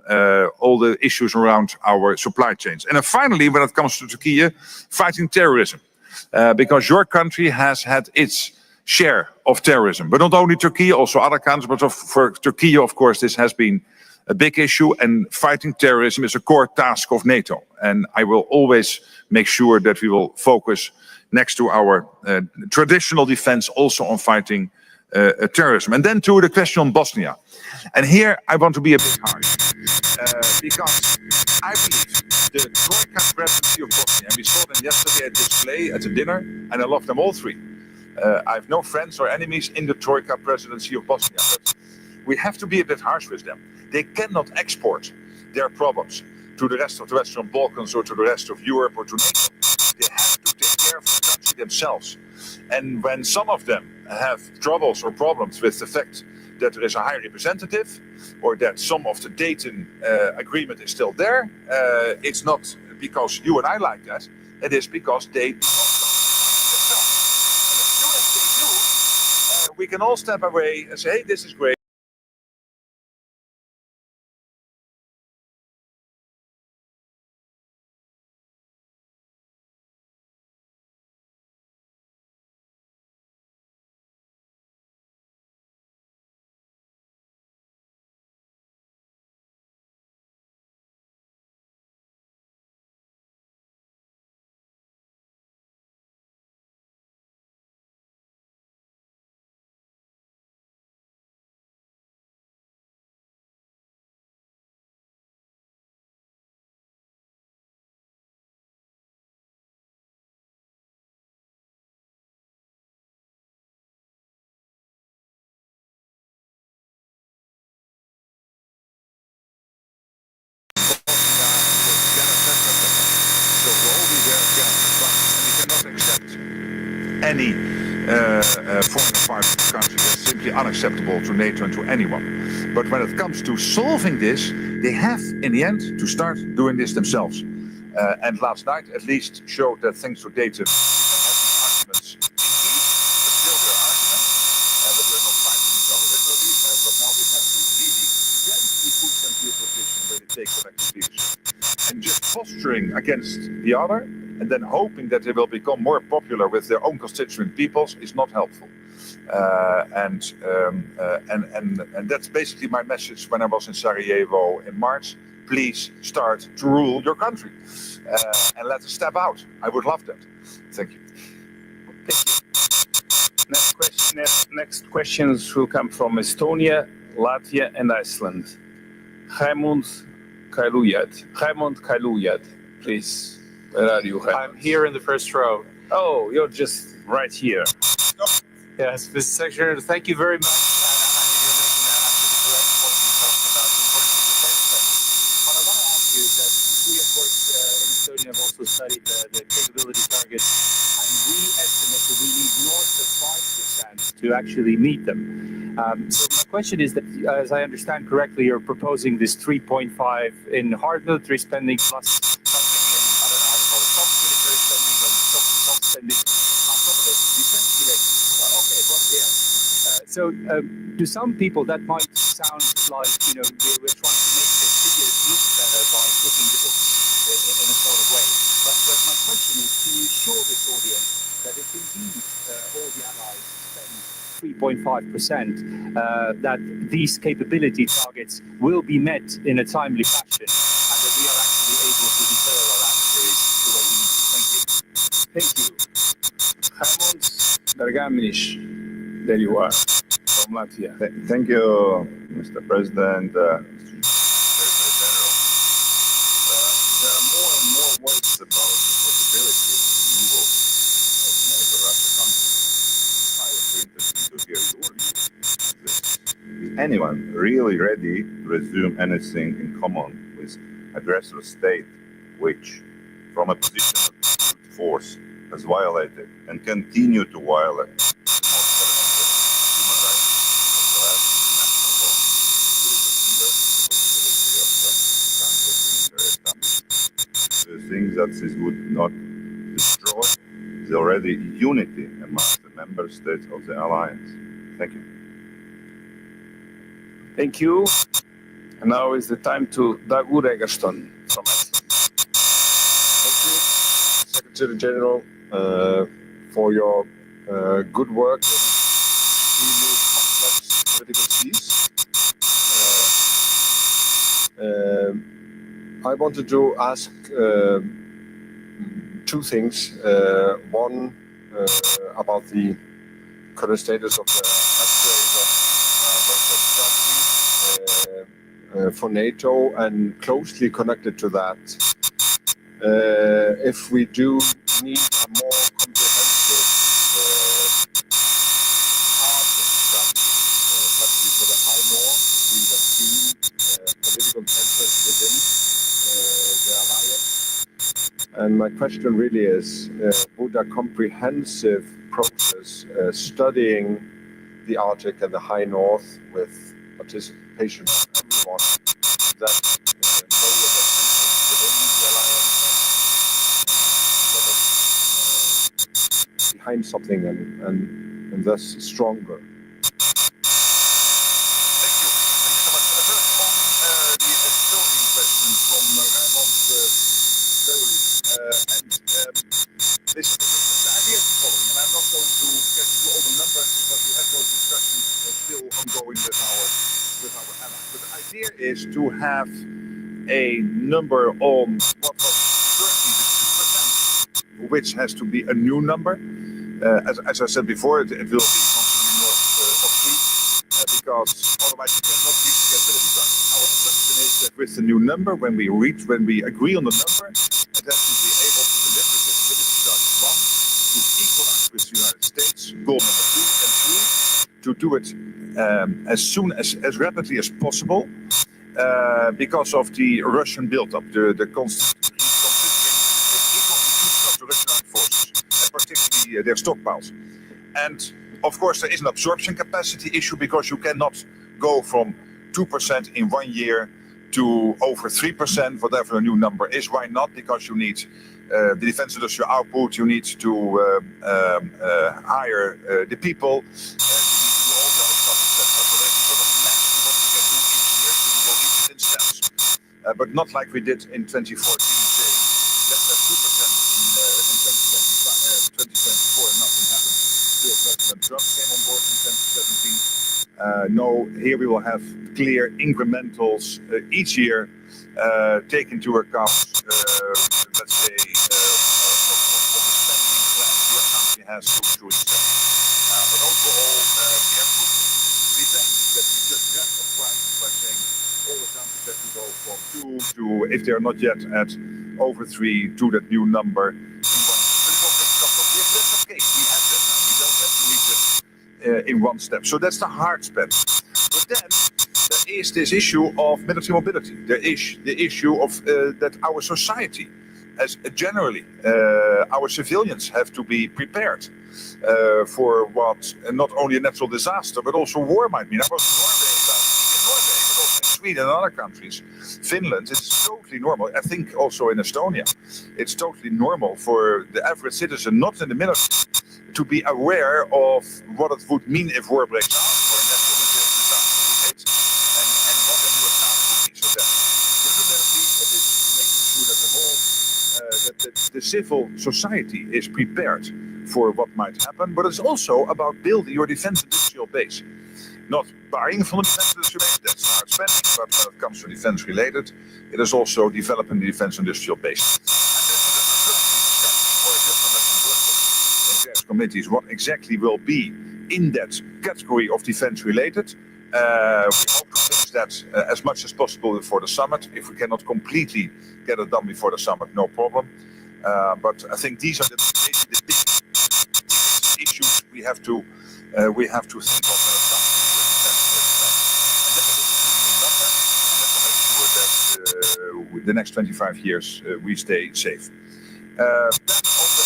all the issues around our supply chains. And then finally, when it comes to Turkey, fighting terrorism. Because your country has had its share of terrorism. But not only Turkey, also other countries. But for Turkey, of course, this has been a big issue. And fighting terrorism is a core task of NATO. And I will always make sure that we will focus next to our traditional defense also on fighting terrorism. And then to the question on Bosnia. And here I want to be a bit harsh, because I believe the Troika presidency of Bosnia, and we saw them yesterday at display at a dinner, and I love them all three. I have no friends or enemies in the Troika presidency of Bosnia, but we have to be a bit harsh with them. They cannot export their problems to the rest of the Western Balkans or to the rest of Europe or to NATO. They have to take care of the country themselves. And when some of them have troubles or problems with the fact that there is a high representative or that some of the Dayton agreement is still there, it's not because you and I like that. It is because they do not themselves. And as soon as they do, we can all step away and say, hey, this is great. Any foreign affairs country is simply unacceptable to NATO and to anyone. But when it comes to solving this, they have, in the end, to start doing this themselves. And last night, at least, showed that thanks to Dayton, we can have these arguments in peace, but still there are arguments, but we're not fighting each other literally. But now we have to really gently push them to a position where they take collective leadership. And just posturing against the other, and then hoping that they will become more popular with their own constituent peoples is not helpful. And that's basically my message when I was in Sarajevo in March. Please start to rule your country and let us step out. I would love that. Thank you. Thank you. Next questions will come from Estonia, Latvia, and Iceland. Raimund Kailujad, please. Where are you? I'm here in the first row. Oh, you're just right here. Yes, Mr. Secretary, thank you very much. And you're making that absolutely correct point in talking about the importance of defense spending. What I want to ask you is that we, of course, in Estonia have also studied the capability targets, and we estimate that we need north of 5% to actually meet them. So my question is that, as I understand correctly, you're proposing this 3.5 in hard military spending plus So to some people that might sound like, you know, we're trying to make the figures look better by putting the books in a sort of way. But my question is, can you assure this audience that if indeed all the allies spend 3.5%, that these capability targets will be met in a timely fashion and that we are actually able to deter our adversaries the way we need to? Thank you. Thank you. Raimund Bergaminish, there you are. From Latvia. Thank you, Mr. President, Mr. Secretary General. There are more and more words about the possibility of removal of NATO-Russia conflict. I would be interested to hear your view on this. Is anyone really ready to resume anything in common with aggressor state, which, from a position of force, has violated and continue to violate things that this would not destroy the already unity among the member states of the alliance? Thank you. Thank you. And now is the time to Dagur Egerston from Iceland. Thank you, Secretary General, for your good work in extremely complex political seas. I wanted to ask two things. One, about the current status of the for NATO, and closely connected to that, if we do need a more comprehensive Arctic strategy, especially for the high north. We have seen political tensions within the alliance. And my question really is, would a comprehensive process studying the Arctic and the high north with participation of everyone, that know the tensions within the alliance and behind something and thus stronger? Thank you. Thank you so much. First on the Estonian question from Raymond Ferry. Listen, the idea is the following, and I'm not going to get into all the numbers because we have those discussions still ongoing with our allies. But the idea is to have a number on what was currently the 2%, which has to be a new number. As I said before, it will be considerably north of 3, because otherwise you cannot reach the capability target. Our assumption is that with the new number, when we agree on the number, it has to be able to deliver capability target 1 to equalize with the United States, goal number 2 and 3, to do it as rapidly as possible, because of the Russian buildup, the considering the reconstitution of the Russian armed forces, and particularly their stockpiles. And of course, there is an absorption capacity issue, because you cannot go from 2% in 1 year to over 3%, whatever a new number is. Why not? Because you need the defense industrial output, you need to hire the people, and you need to do all the other stuff, etc. So there's a sort of max to what we can do each year, so we will reach it in steps. But not like we did in 2014, saying let's have 2% in 2024 and nothing happened. Still, President Trump came on board in 2017. No, here we will have clear incrementals each year, take into account, let's say, all the spending plans your country has to reach that. But overall, we have to pretend that we just rest of prices by saying all the countries have to go from 2 to, if they are not yet at over 3, to that new number in 1 year. That's okay, we have that now. We don't have to reach it in 1 step. So that's the hard spend. But then there is this issue of military mobility. There is the issue of that our society, as generally, our civilians have to be prepared for what not only a natural disaster, but also war might mean. I was in Norway last week, in Norway, but also in Sweden and other countries. Finland, it's totally normal. I think also in Estonia, it's totally normal for the average citizen, not in the military, to be aware of what it would mean if war breaks out or a natural disaster would hit, and what a new account would be. So that visibility, that is making sure that the whole, that the civil society is prepared for what might happen, but it's also about building your defense industrial base. Not buying from the defense industrial base, that's hard spending, but when it comes to defense related, it is also developing the defense industrial base. Committees what exactly will be in that category of defense related. We hope to finish that as much as possible before the summit. If we cannot completely get it done before the summit, no problem. But I think these are basically the big issues we have to think of when it comes to defense and that will be the number, and that will make sure that the next 25 years we stay safe. Then on the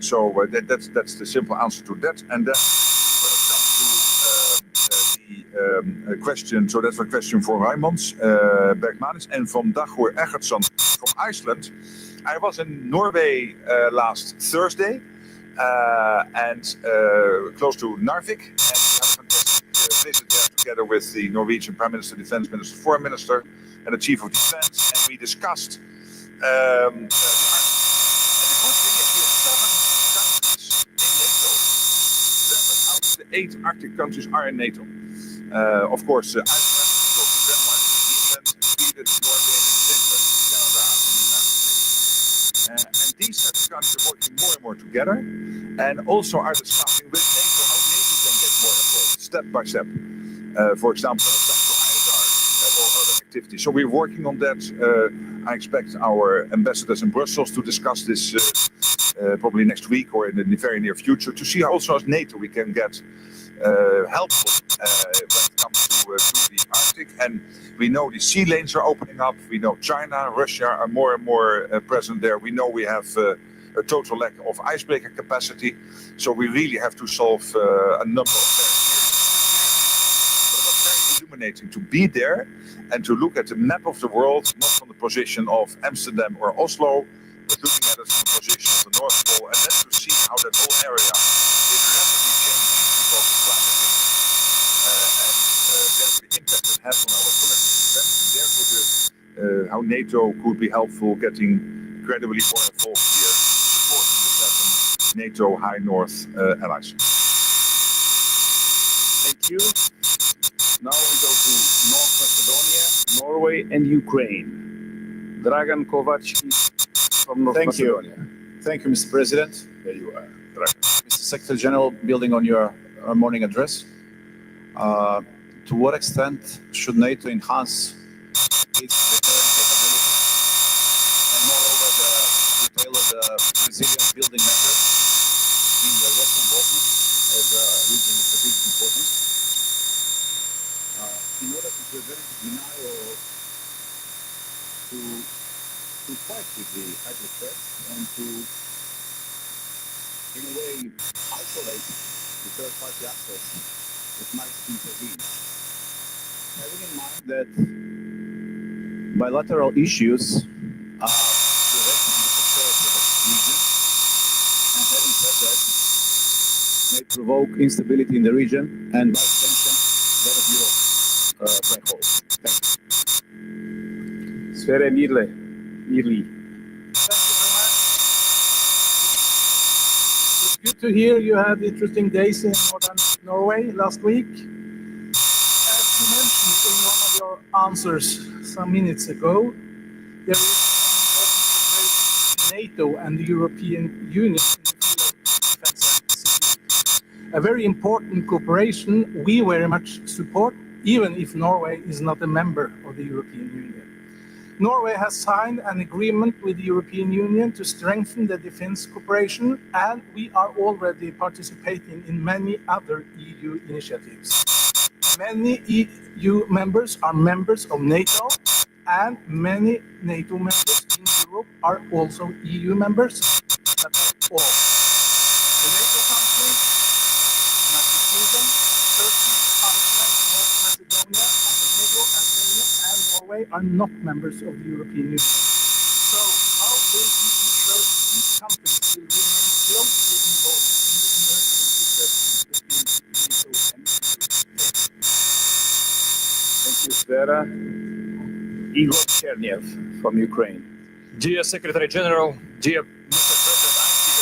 so that's the simple answer to that. And then when it comes to the question, so that's a question for Raymond Bergmanis and from Dagor Egertsson from Iceland. I was in Norway last Thursday and close to Narvik, and we had a fantastic visit there together with the Norwegian Prime Minister, Defense Minister, Foreign Minister, and the Chief of Defense, and we discussed the 8 Arctic countries are in NATO. Of course, Iceland, Denmark, Greenland, Sweden, Norway, Finland, Canada, and the United States. And these 7 countries are working more and more together, and also are discussing with NATO how NATO can get more involved. step by step. For example, when it comes to ISR or other activities. So we're working on that. I expect our ambassadors in Brussels to discuss this probably next week or in the very near future, to see how also as NATO we can get helpful when it comes to the Arctic. And we know the sea lanes are opening up. We know China, Russia are more and more present there. We know we have a total lack of icebreaker capacity. So we really have to solve a number of very serious. But it was very illuminating to be there and to look at the map of the world, not from the position of Amsterdam or Oslo, but looking at it from the position of the North Pole, and then to see how that whole area is rapidly changing because of climate change. And therefore the impact it has on our collective defense, and therefore how NATO could be helpful getting incredibly more involved here, supporting the 7 NATO High North allies. Thank you. Now we go to North Macedonia, Norway, and Ukraine. Dragan Kovac from North Macedonia. Thank you, Mr. President. There you are. Mr. Secretary General, building on your morning address, to what extent should NATO enhance its deterrent capability, and moreover the tailored resilience building measures in the Western Balkans as a region of strategic importance, in order to prevent denial to fight with the hybrid threat and to, in a way, isolate the third-party actors that might intervene. Having in mind that bilateral issues are preventing the prosperity of the region, and having said that, may provoke instability in the region and, by extension, that of Europe black hole. Thank you. Sfere Mirli. It's good to hear you had interesting days in northern Norway last week. As you mentioned in one of your answers some minutes ago, there is an important cooperation between NATO and the European Union in the field of defense and security. A very important cooperation we very much support, even if Norway is not a member of the European Union. Norway has signed an agreement with the European Union to strengthen the defense cooperation, and we are already participating in many other EU initiatives. Many EU members are members of NATO, and many NATO members in Europe are also EU members, but not all. The NATO countries, United Kingdom, Turkey, Iceland, North Macedonia, Montenegro, Albania, and Norway are not members of the European Union. So, how will we ensure these countries will remain closely involved in the emerging situation between NATO and EU? Thank you, Sfera. Igor Cherniev from Ukraine. Dear Secretary General, dear Mr. President Ante,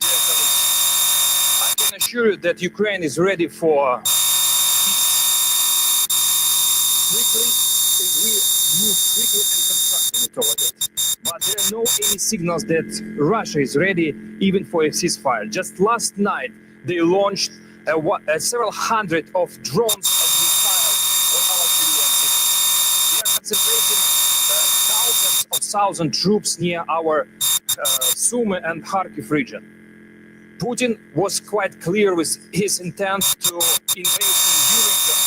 dear colleagues, I can assure you that Ukraine is ready for quickly, we move quickly and constructively toward it. But there are no any signals that Russia is ready even for a ceasefire. Just last night, they launched several hundred of drones and missiles on our civilian cities. They are concentrating thousands of troops near our Sumy and Kharkiv region. Putin was quite clear with his intent to invade new region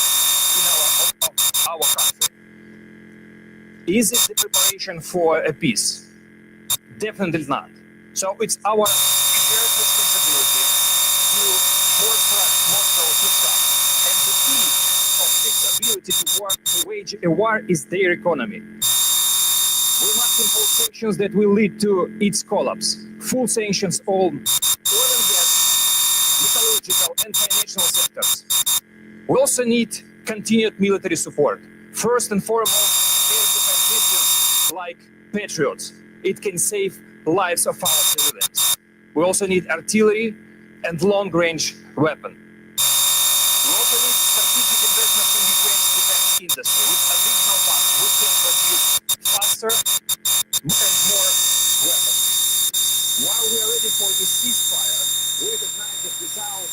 in our country. Is it the preparation for a peace? Definitely not. So it's our shared responsibility to force Moscow to stop. And the key of its ability to wage a war is their economy. We must impose sanctions that will lead to its collapse. Full sanctions on oil and gas, metallurgical and financial sectors. We also need continued military support. First and foremost, air defense systems like Patriots. It can save lives of our civilians. We also need artillery and long-range weapons. We also need strategic investment in Ukraine's defense industry. With additional funds, we can produce faster and more weapons. While we are ready for a ceasefire, we recognize that without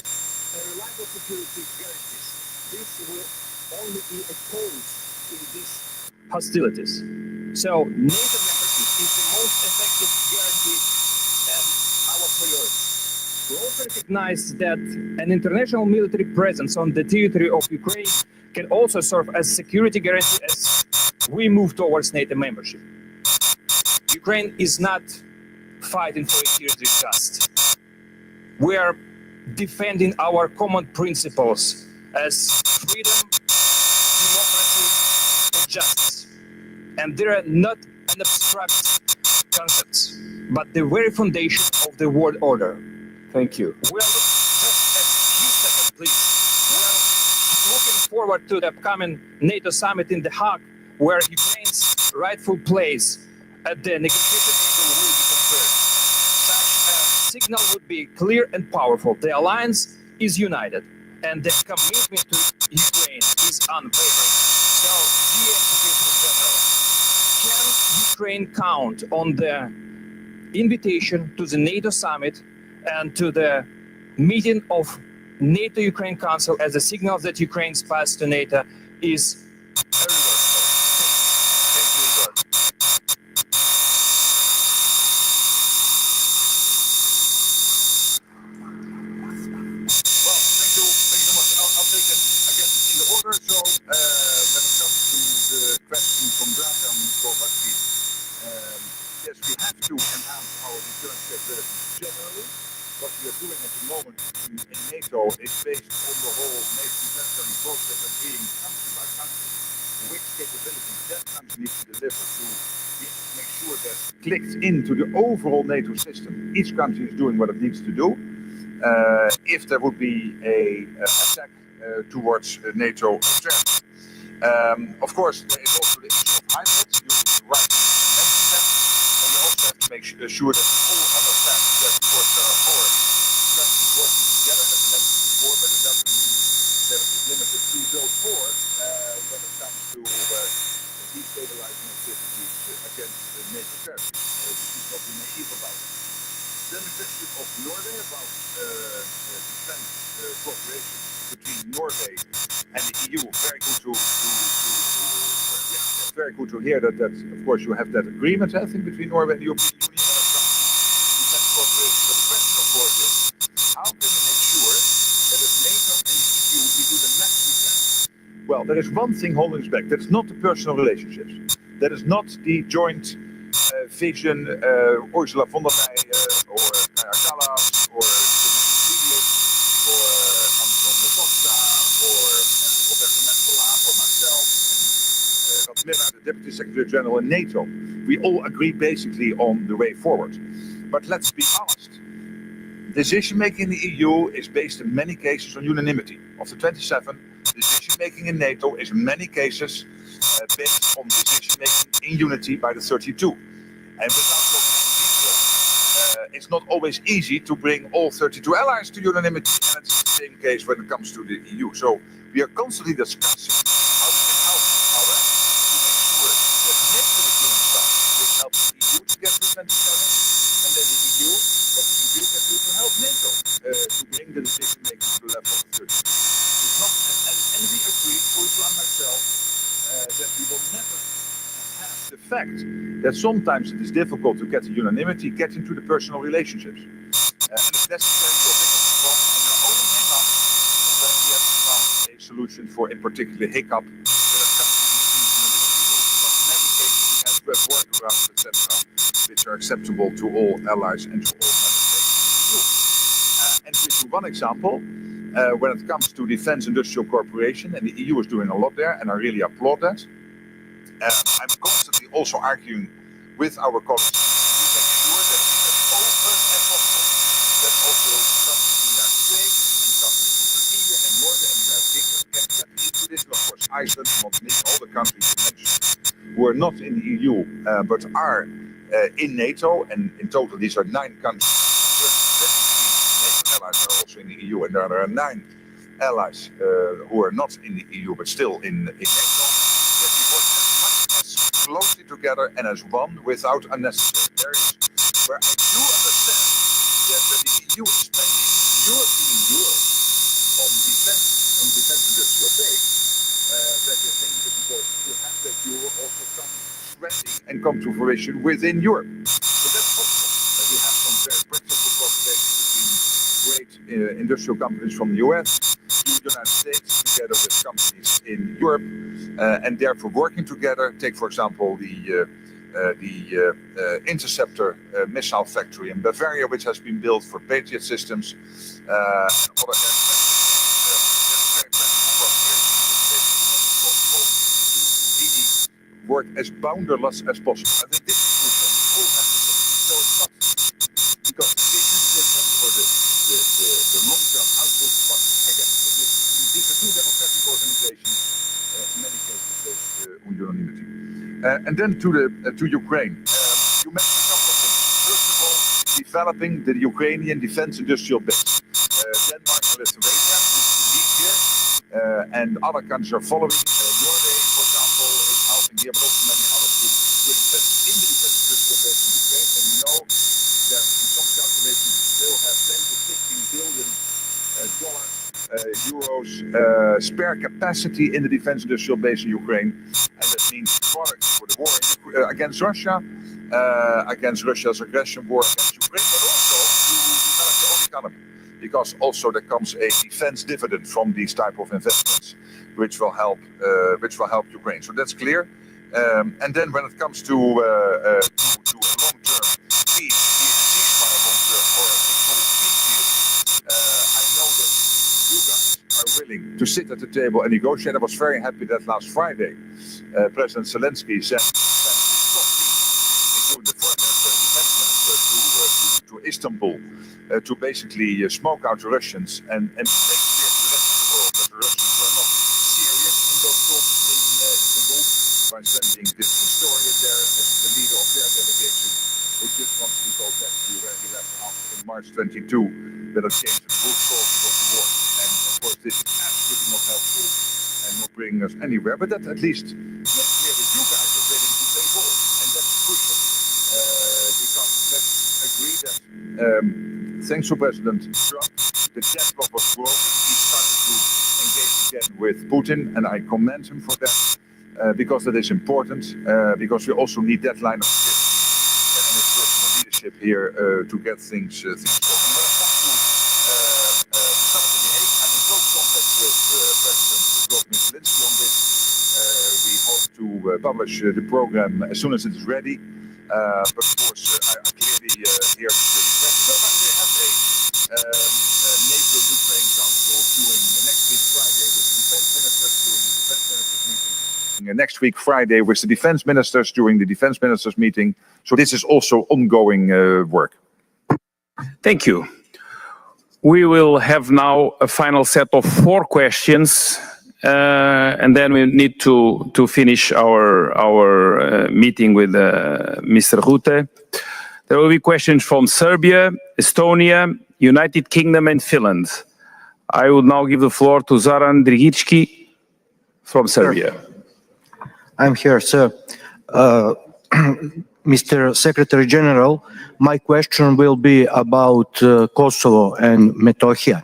a reliable security guarantee, hostilities. So NATO membership is the most effective guarantee and our priority. We also recognize that an international military presence on the territory of Ukraine can also serve as security guarantee as we move towards NATO membership. Ukraine is not fighting for a territory just. We are defending our common principles as freedom, democracy, and justice. And they are not an abstract concepts, but the very foundation of the world order. Thank you. Well, just a few seconds, please. We're looking forward to the upcoming NATO summit in The Hague, where Ukraine's rightful place at the negotiation table will be confirmed. Such a signal would be clear and powerful. The alliance is united, and the commitment to Ukraine is unwavering. So, dear Secretary General, can Ukraine count on the invitation to the NATO summit and to the meeting of NATO-Ukraine Council as a signal that Ukraine's path to NATO is irreversible? Thank you, Igor. Well, thank you so much. I'll take it again in the order. So, when it comes to the question from Duda, yes, we have to enhance our deterrence capabilities generally. What we are doing at the moment in NATO is based on the whole NATO defense process agreeing country by country which capabilities that country needs to deliver to make sure that clicked into the overall NATO system. Each country is doing what it needs to do. If there would be a attack towards NATO territory. Of course, there is also the issue of hybrids. You rightly mentioned that. And we also have to make sure that we all understand that, of course, there are four countries working together, as I mentioned before, but it doesn't mean that it is limited to those four when it comes to destabilizing activities against NATO territory. We should not be naive about it. Then the question of Norway about defense cooperation between Norway and the EU. Very good to hear that of course you have that agreement, I think, between Norway and the European Union when it comes to defense cooperation. But the question, of course, is how can we make sure that as NATO and the EU we do the next we can? Well, there is one thing holding us back. That is not the personal relationships. That is not the joint vision, Ursula von der Leyen or Kaja Kallas or Commissioner or Anton Costa or Roberto Metsola or myself. The Deputy Secretary General in NATO. We all agree basically on the way forward. But let's be honest. Decision-making in the EU is based in many cases on unanimity. Of the 27, decision-making in NATO is in many cases based on decision-making in unity by the 32. And without going into detail, it's not always easy to bring all 32 allies to unanimity, and it's the same case when it comes to the EU. So we are constantly discussing how we can help our helps the EU to get to 27, and then the EU, what the EU can do to help NATO to bring the decision making to the level of 30. It's not, and we agree, Ursula and myself, that we will never have the fact that sometimes it is difficult to get to unanimity, get into the personal relationships. And if necessary, we'll pick up the phone and we'll only hang up when we have found a solution for a particular hiccup. Workarounds, etc., which are acceptable to all allies and to all member states in the EU. And to give you one example, when it comes to defense industrial cooperation, and the EU is doing a lot there, and I really applaud that. I'm constantly also arguing with our colleagues to make sure that we are open as possible. That also countries in their state, and countries from Turkey and Norway and United Kingdom can get into this. And of course, Iceland, Montenegro, all the countries you mentioned, who are not in the EU but are in NATO, and in total these are 9 countries. 23 NATO allies are also in the EU, and there are 9 allies who are not in the EU but still in NATO. That we work as much as closely together and as one without unnecessary barriers. Where I do understand that when the EU is spending European euros on defense industrial base, that they think it's important to have that euro also and come to fruition within Europe. So that's possible. We have some very practical cooperation between great industrial companies from the US, the United States, together with companies in Europe, and therefore working together. Take, for example, the Interceptor missile factory in Bavaria, which has been built for Patriot systems, and other air defense systems. Work as boundarless as possible. I think this is crucial. We all have to so it's not because the vision is different or the long-term outlook, but I guess these are two democratic organizations. In many cases, there's unanimity. And then to Ukraine. You mentioned a couple of things. First of all, developing the Ukrainian defense industrial base. Denmark and Lithuania lead here, and other countries are following. Norway, for example, is helping here, but also many others to invest in the defense industrial base in Ukraine. And we know that in some calculations we still have 10 to 15 billion dollars, euros spare capacity in the defense industrial base in Ukraine, and that means products for the war against Russia, against Russia's aggression war against Ukraine, but also to develop the own economy. Because also there comes a defense dividend from these type of investments, which will help Ukraine. So that's clear. And then when it comes to a long-term peace, ceasefire long-term or a full peace deal, I know that you guys are willing to sit at the table and negotiate. I was very happy that last Friday, President Zelensky sent his top team, including the foreign minister and defense minister, to Istanbul to basically smoke out the Russians and make clear to the rest of the world that the Russians were not serious in those talks in Istanbul by sending this historian there as the leader of their delegation, who just wants to go back to where he left off in March 22, that it came to the root causes of the war. And of course, this is absolutely not helpful and not bringing us anywhere, but that at least makes clear that you guys are willing to play ball, and that's crucial. Because let's agree that thanks to President Trump, the deadlock was broken. He started to engage again with Putin, and I commend him for that, because that is important, because we also need that line of stability and his personal leadership here to get things going. When it comes to the summit in The Hague, I'm in close contact with President Vladimir Zelensky on this. We hope to publish the program as soon as it is ready. But of course, I clearly hear the request. They have a NATO-Ukraine Council during next week Friday with the defense ministers during the defense ministers meeting. Next week Friday with the defense ministers during the defense ministers meeting. So this is also ongoing work. Thank you. We will have now a final set of 4 questions. And then we need to finish our meeting with Mr. Rutte. There will be questions from Serbia, Estonia, United Kingdom, and Finland. I will now give the floor to Zoran Dragicki from Serbia. I'm here, sir. Mr. Secretary General, my question will be about Kosovo and Metohija.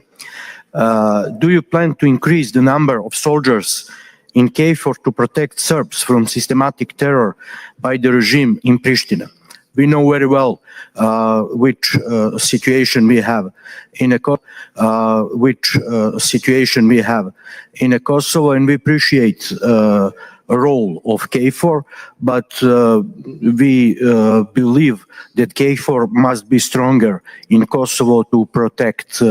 Do you plan to increase the number of soldiers in KFOR to protect Serbs from systematic terror by the regime in Pristina? We know very well which situation we have in Kosovo, and we appreciate a role of KFOR, but we believe that KFOR must be stronger in Kosovo to protect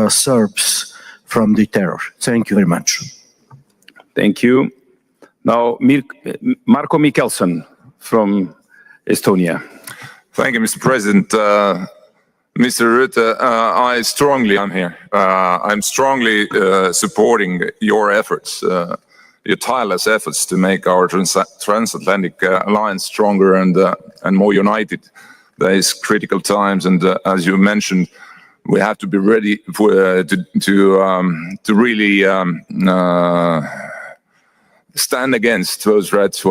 Serbs from the terror. Thank you very much. Thank you. Now, Marko Mikkelsen from Estonia. Thank you, Mr. President. Mr. Rutte, I'm strongly supporting your efforts, your tireless efforts to make our transatlantic alliance stronger and more united. There is critical times, and as you mentioned, we have to be ready to really stand against those threats,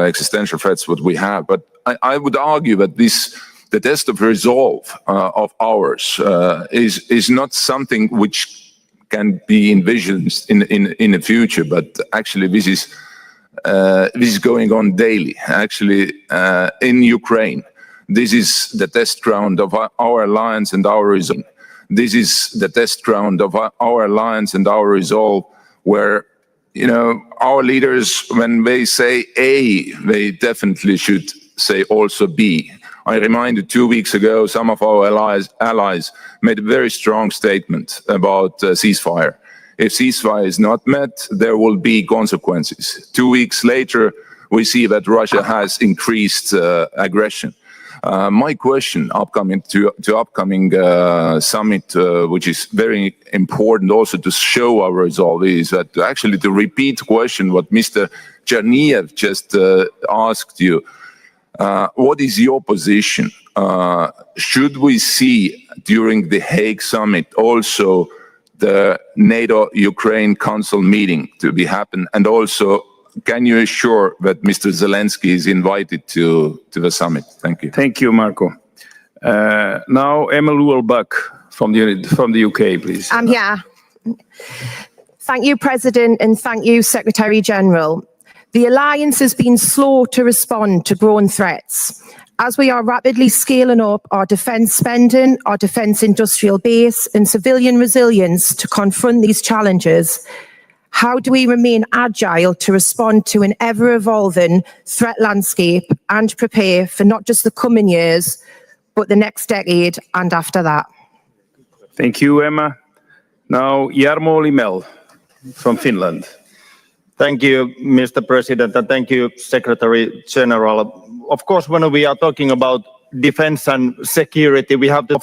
existential threats, what we have. But I would argue that the test of resolve of ours is not something which can be envisioned in the future, but actually this is this is going on daily, actually, in Ukraine. This is the test ground of our alliance and our resolve. This is the test ground of our alliance and our resolve, where, you know, our leaders, when they say A, they definitely should say also B. I reminded 2 weeks ago, some of our allies made a very strong statement about ceasefire. If ceasefire is not met, there will be consequences. 2 weeks later, we see that Russia has increased aggression. My question upcoming summit, which is very important also to show our resolve, is that actually to repeat the question what Mr. Cherniev just asked you. What is your position? Should we see during the Hague summit also the NATO-Ukraine Council meeting to be happen? And also, can you assure that Mr. Zelensky is invited to the summit? Thank you. Thank you, Marco. Now, Emmanuel Buck from the UK, please. Yeah. Thank you, President, and thank you, Secretary General. The alliance has been slow to respond to growing threats. As we are rapidly scaling up our defence spending, our defence industrial base and civilian resilience to confront these challenges, how do we remain agile to respond to an ever-evolving threat landscape and prepare for not just the coming years, but the next decade and after that? Thank you, Emma. Now, Jarmo Limel from Finland. Thank you, Mr. President, and thank you, Secretary General. Of course, when we are talking about defense and security, we have to,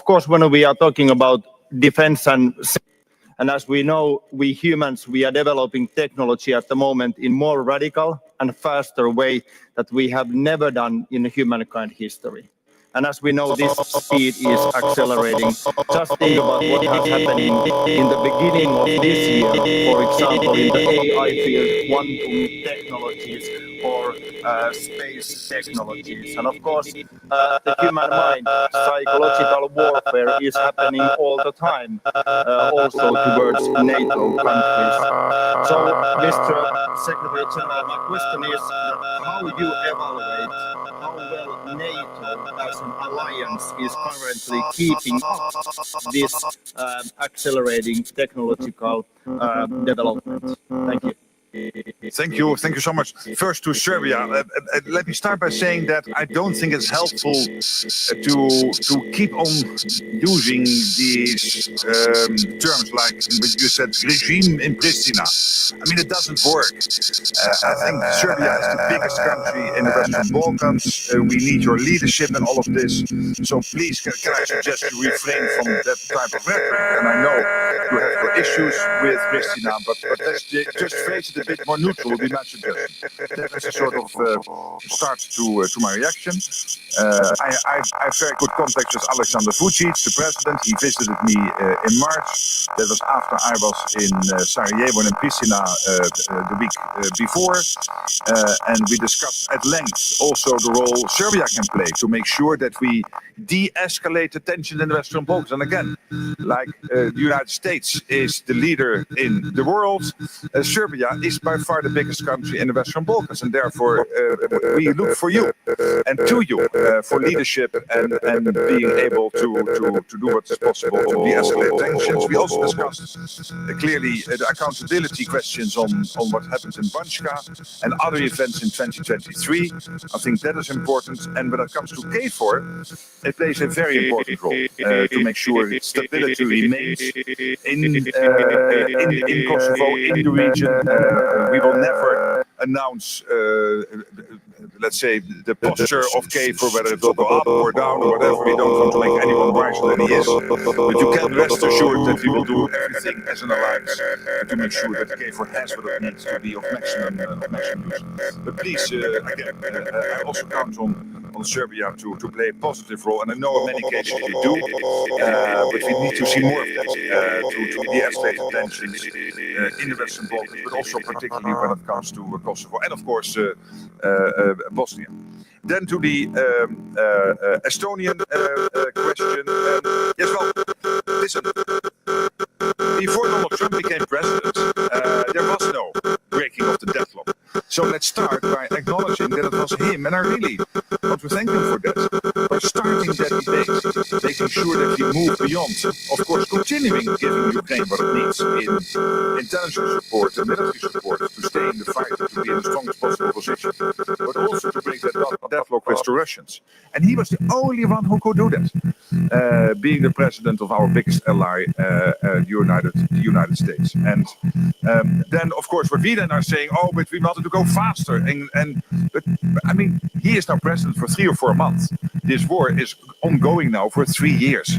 and as we know, we humans, we are developing technology at the moment in more radical and faster way that we have never done in humankind history. And as we know, this speed is accelerating. Just think about what has happened in the beginning of this year, for example, in the AI field, quantum technologies or space technologies. And of course, the human mind, psychological warfare is happening all the time, also towards NATO countries. So, Mr. Secretary General, my question is how you evaluate how well NATO as an alliance is currently keeping up this accelerating technological development. Thank you. Thank you so much. First to Serbia. Let me start by saying that I don't think it's helpful to keep on using these terms like you said, regime in Pristina. I mean, it doesn't work. I think Serbia is the biggest country in the Western Balkans. We need your leadership in all of this. So please, can I suggest you refrain from that type of rhetoric? And I know you have your issues with Pristina, but let's just face it a bit more neutral would be my suggestion. That's a sort of start to my reaction. I have very good contacts with Alexander Vučić, the president. He visited me in March. That was after I was in Sarajevo and in Pristina the week before. And we discussed at length also the role Serbia can play to make sure that we de-escalate the tension in the Western Balkans. And again, like the United States is the leader in the world, Serbia is by far the biggest country in the Western Balkans, and therefore we look for you and to you for leadership and being able to do what is possible to de-escalate tensions. We also discussed clearly the accountability questions on what happens in Banjka and other events in 2023. I think that is important. And when it comes to KFOR, it plays a very important role to make sure stability remains in Kosovo, in the region. We will never announce, let's say, the posture of KFOR, whether it will go up or down or whatever. We don't want to make anyone wiser than he is. But you can rest assured that we will do everything as an alliance to make sure that KFOR has what it needs to be of maximum use. But please, again, I also count on Serbia to play a positive role, and I know in many cases they do, but we need to see more of that to de-escalate tensions in the Western Balkans, but also particularly when it comes to Kosovo and of course Bosnia. Then to the Estonian question. Yes, well, listen. Before Donald Trump became president, there was no breaking of the deadlock. So let's let's start by acknowledging that it was him, and I really want to thank him for that, by starting that debate, making sure that we move beyond, of course, continuing giving Ukraine what it needs in intelligence support and military support to stay in the fight, to be in the strongest possible position, but also to break that deadlock with the Russians. And he was the only one who could do that, being the president of our biggest ally, the United States. And then, of course, what we then are saying, oh, but we wanted to go faster. But I mean, he is now president for 3 or 4 months. This war is ongoing now for 3 years.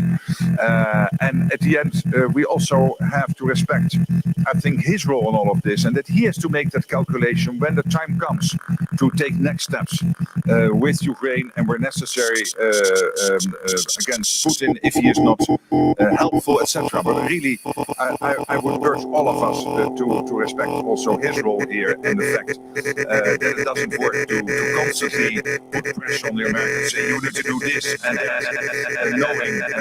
And at the end, we also have to respect, I think, his role in all of this, and that he has to make that calculation when the time comes to take next steps with Ukraine and where necessary against Putin if he is not helpful, etc. But really, I would urge all of us to respect also his role here and the fact that it doesn't work to constantly put pressure on the Americans, say you need to do this, and knowing that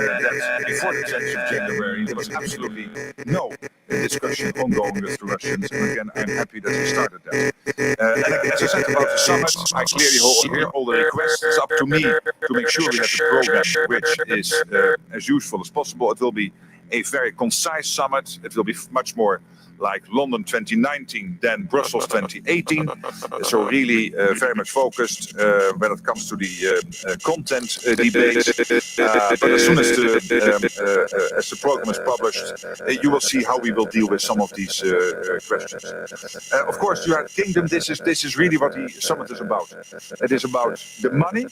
before the 10th of January there was absolutely no discussion ongoing with the Russians. And again, I'm happy that we started that. And as I said about the summit, I clearly hear all the requests. It's up to me to make sure we have a program which is as useful as possible. It will be a very concise summit. It will be much more like London 2019 than Brussels 2018. So really very much focused when it comes to the content debate. But as soon as the program is published, you will see how we will deal with some of these questions. Of course, United Kingdom, this is really what the summit is about. It is about the money,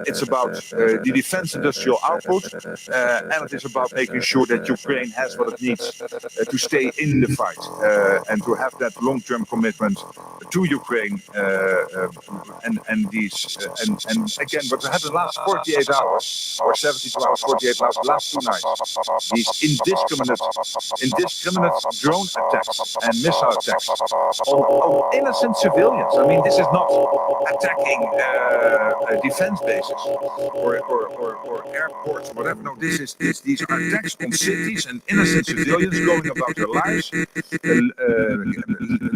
it's about the defense industrial output, and it is about making sure that Ukraine has what it needs to stay in the fight. And to have that long-term commitment to Ukraine, and again, what we had the last 48 hours, or 72 hours, 48 hours, last 2 nights, these indiscriminate drone attacks and missile attacks on innocent civilians. I mean, this is not attacking defense bases or airports, whatever. No, these are attacks on cities and innocent civilians going about their lives,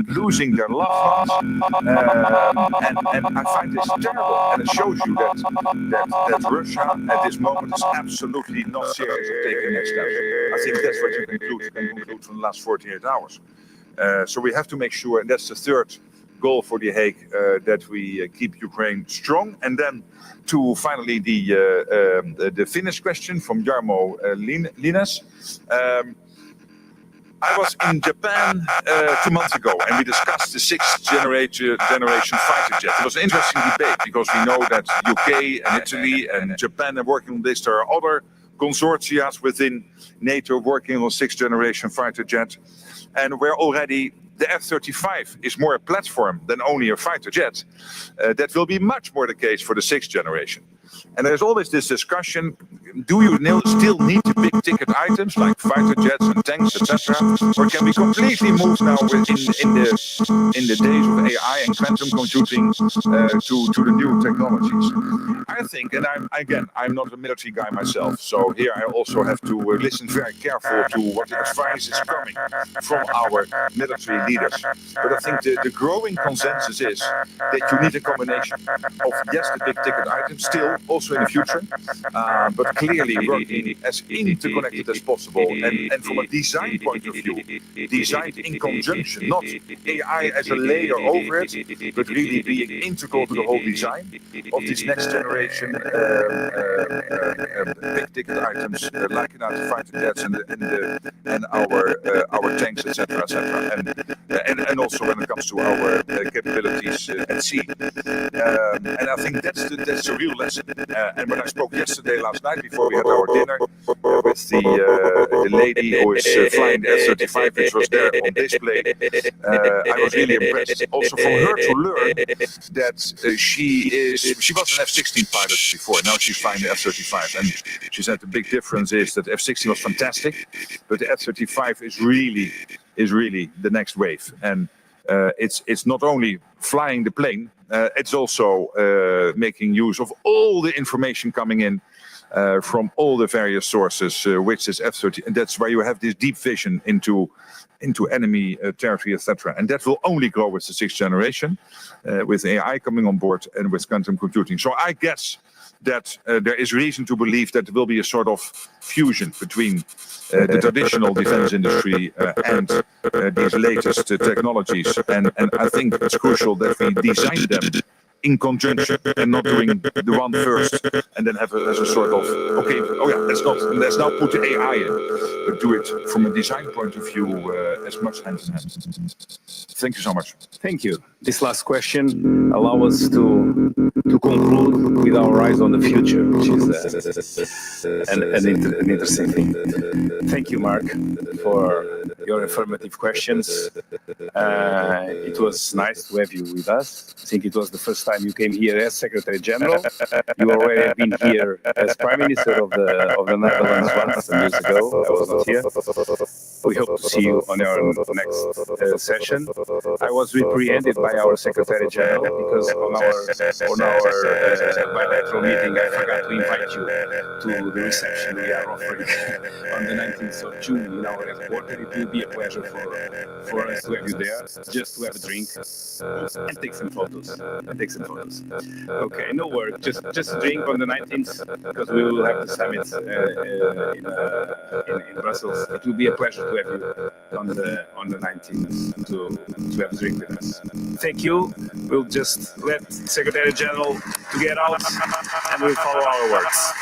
losing their loved ones, and I find this terrible, and it shows you that Russia at this moment is absolutely not serious of taking next steps. I think that's what you can conclude from the last 48 hours. So we have to make sure, and that's the third goal for The Hague, that we keep Ukraine strong. And then to finally the Finnish question from Jarmo Linas. I was in Japan 2 months ago, and we discussed the 6th generation fighter jet. It was an interesting debate because we know that UK and Italy and Japan are working on this. There are other consortia within NATO working on 6th generation fighter jet, and we're already. The F-35 is more a platform than only a fighter jet. That will be much more the case for the 6th generation. And there's always this discussion, do you still need the big ticket items like fighter jets and tanks, etc.? Or can we completely move now in the days of AI and quantum computing to the new technologies? I think, and I'm not a military guy myself, so here I also have to listen very carefully to what advice is coming from our military leaders. But I think the growing consensus is that you need a combination of, yes, the big ticket items still, also in the future, but clearly working as interconnected as possible, and from a design point of view, designed in conjunction, not AI as a layer over it, but really being integral to the whole design of these next generation big ticket items, like the fighter jets and our tanks, etc., and also when it comes to our capabilities at sea. And I think that's the real lesson. And when I spoke last night before we had our dinner with the lady who is flying the F-35, which was there on display, I was really impressed. Also from her to learn that she was an F-16 pilot before. Now she's flying the F-35, and she said the big difference is that F-16 was fantastic, but the F-35 is really the next wave. And it's not only flying the plane, It's also making use of all the information coming in from all the various sources, which is F-30, and that's why you have this deep vision into enemy territory, etc. And that will only grow with the 6th generation, with AI coming on board and with quantum computing. So I guess that there is reason to believe that there will be a sort of fusion between the traditional defense industry and these latest technologies. And I think it's crucial that we design them in conjunction and not doing the one first and then have as a sort of, okay, oh yeah, let's now put the AI in, but do it from a design point of view as much hand in hand. Thank you so much. Thank you. This last question allows us to conclude with our eyes on the future, which is an interesting thing. Thank you, Mark, for your affirmative questions. It was nice to have you with us. I think it was the first time you came here as Secretary General. You already have been here as Prime Minister of the Netherlands once, some years ago. I was not here. We hope to see you on our next session. I was reprehended by our Secretary General because on our bilateral meeting I forgot to invite you to the reception we are offering on the 19th of June in our headquarters. It will be a pleasure for us to have you there, just to have a drink and take some photos. Okay, no worries, just a drink on the 19th because we will have the summit in Brussels. It will be a pleasure to have you on the 19th to have a drink with us. Thank you. We'll just let Secretary General to get out and we'll follow our works.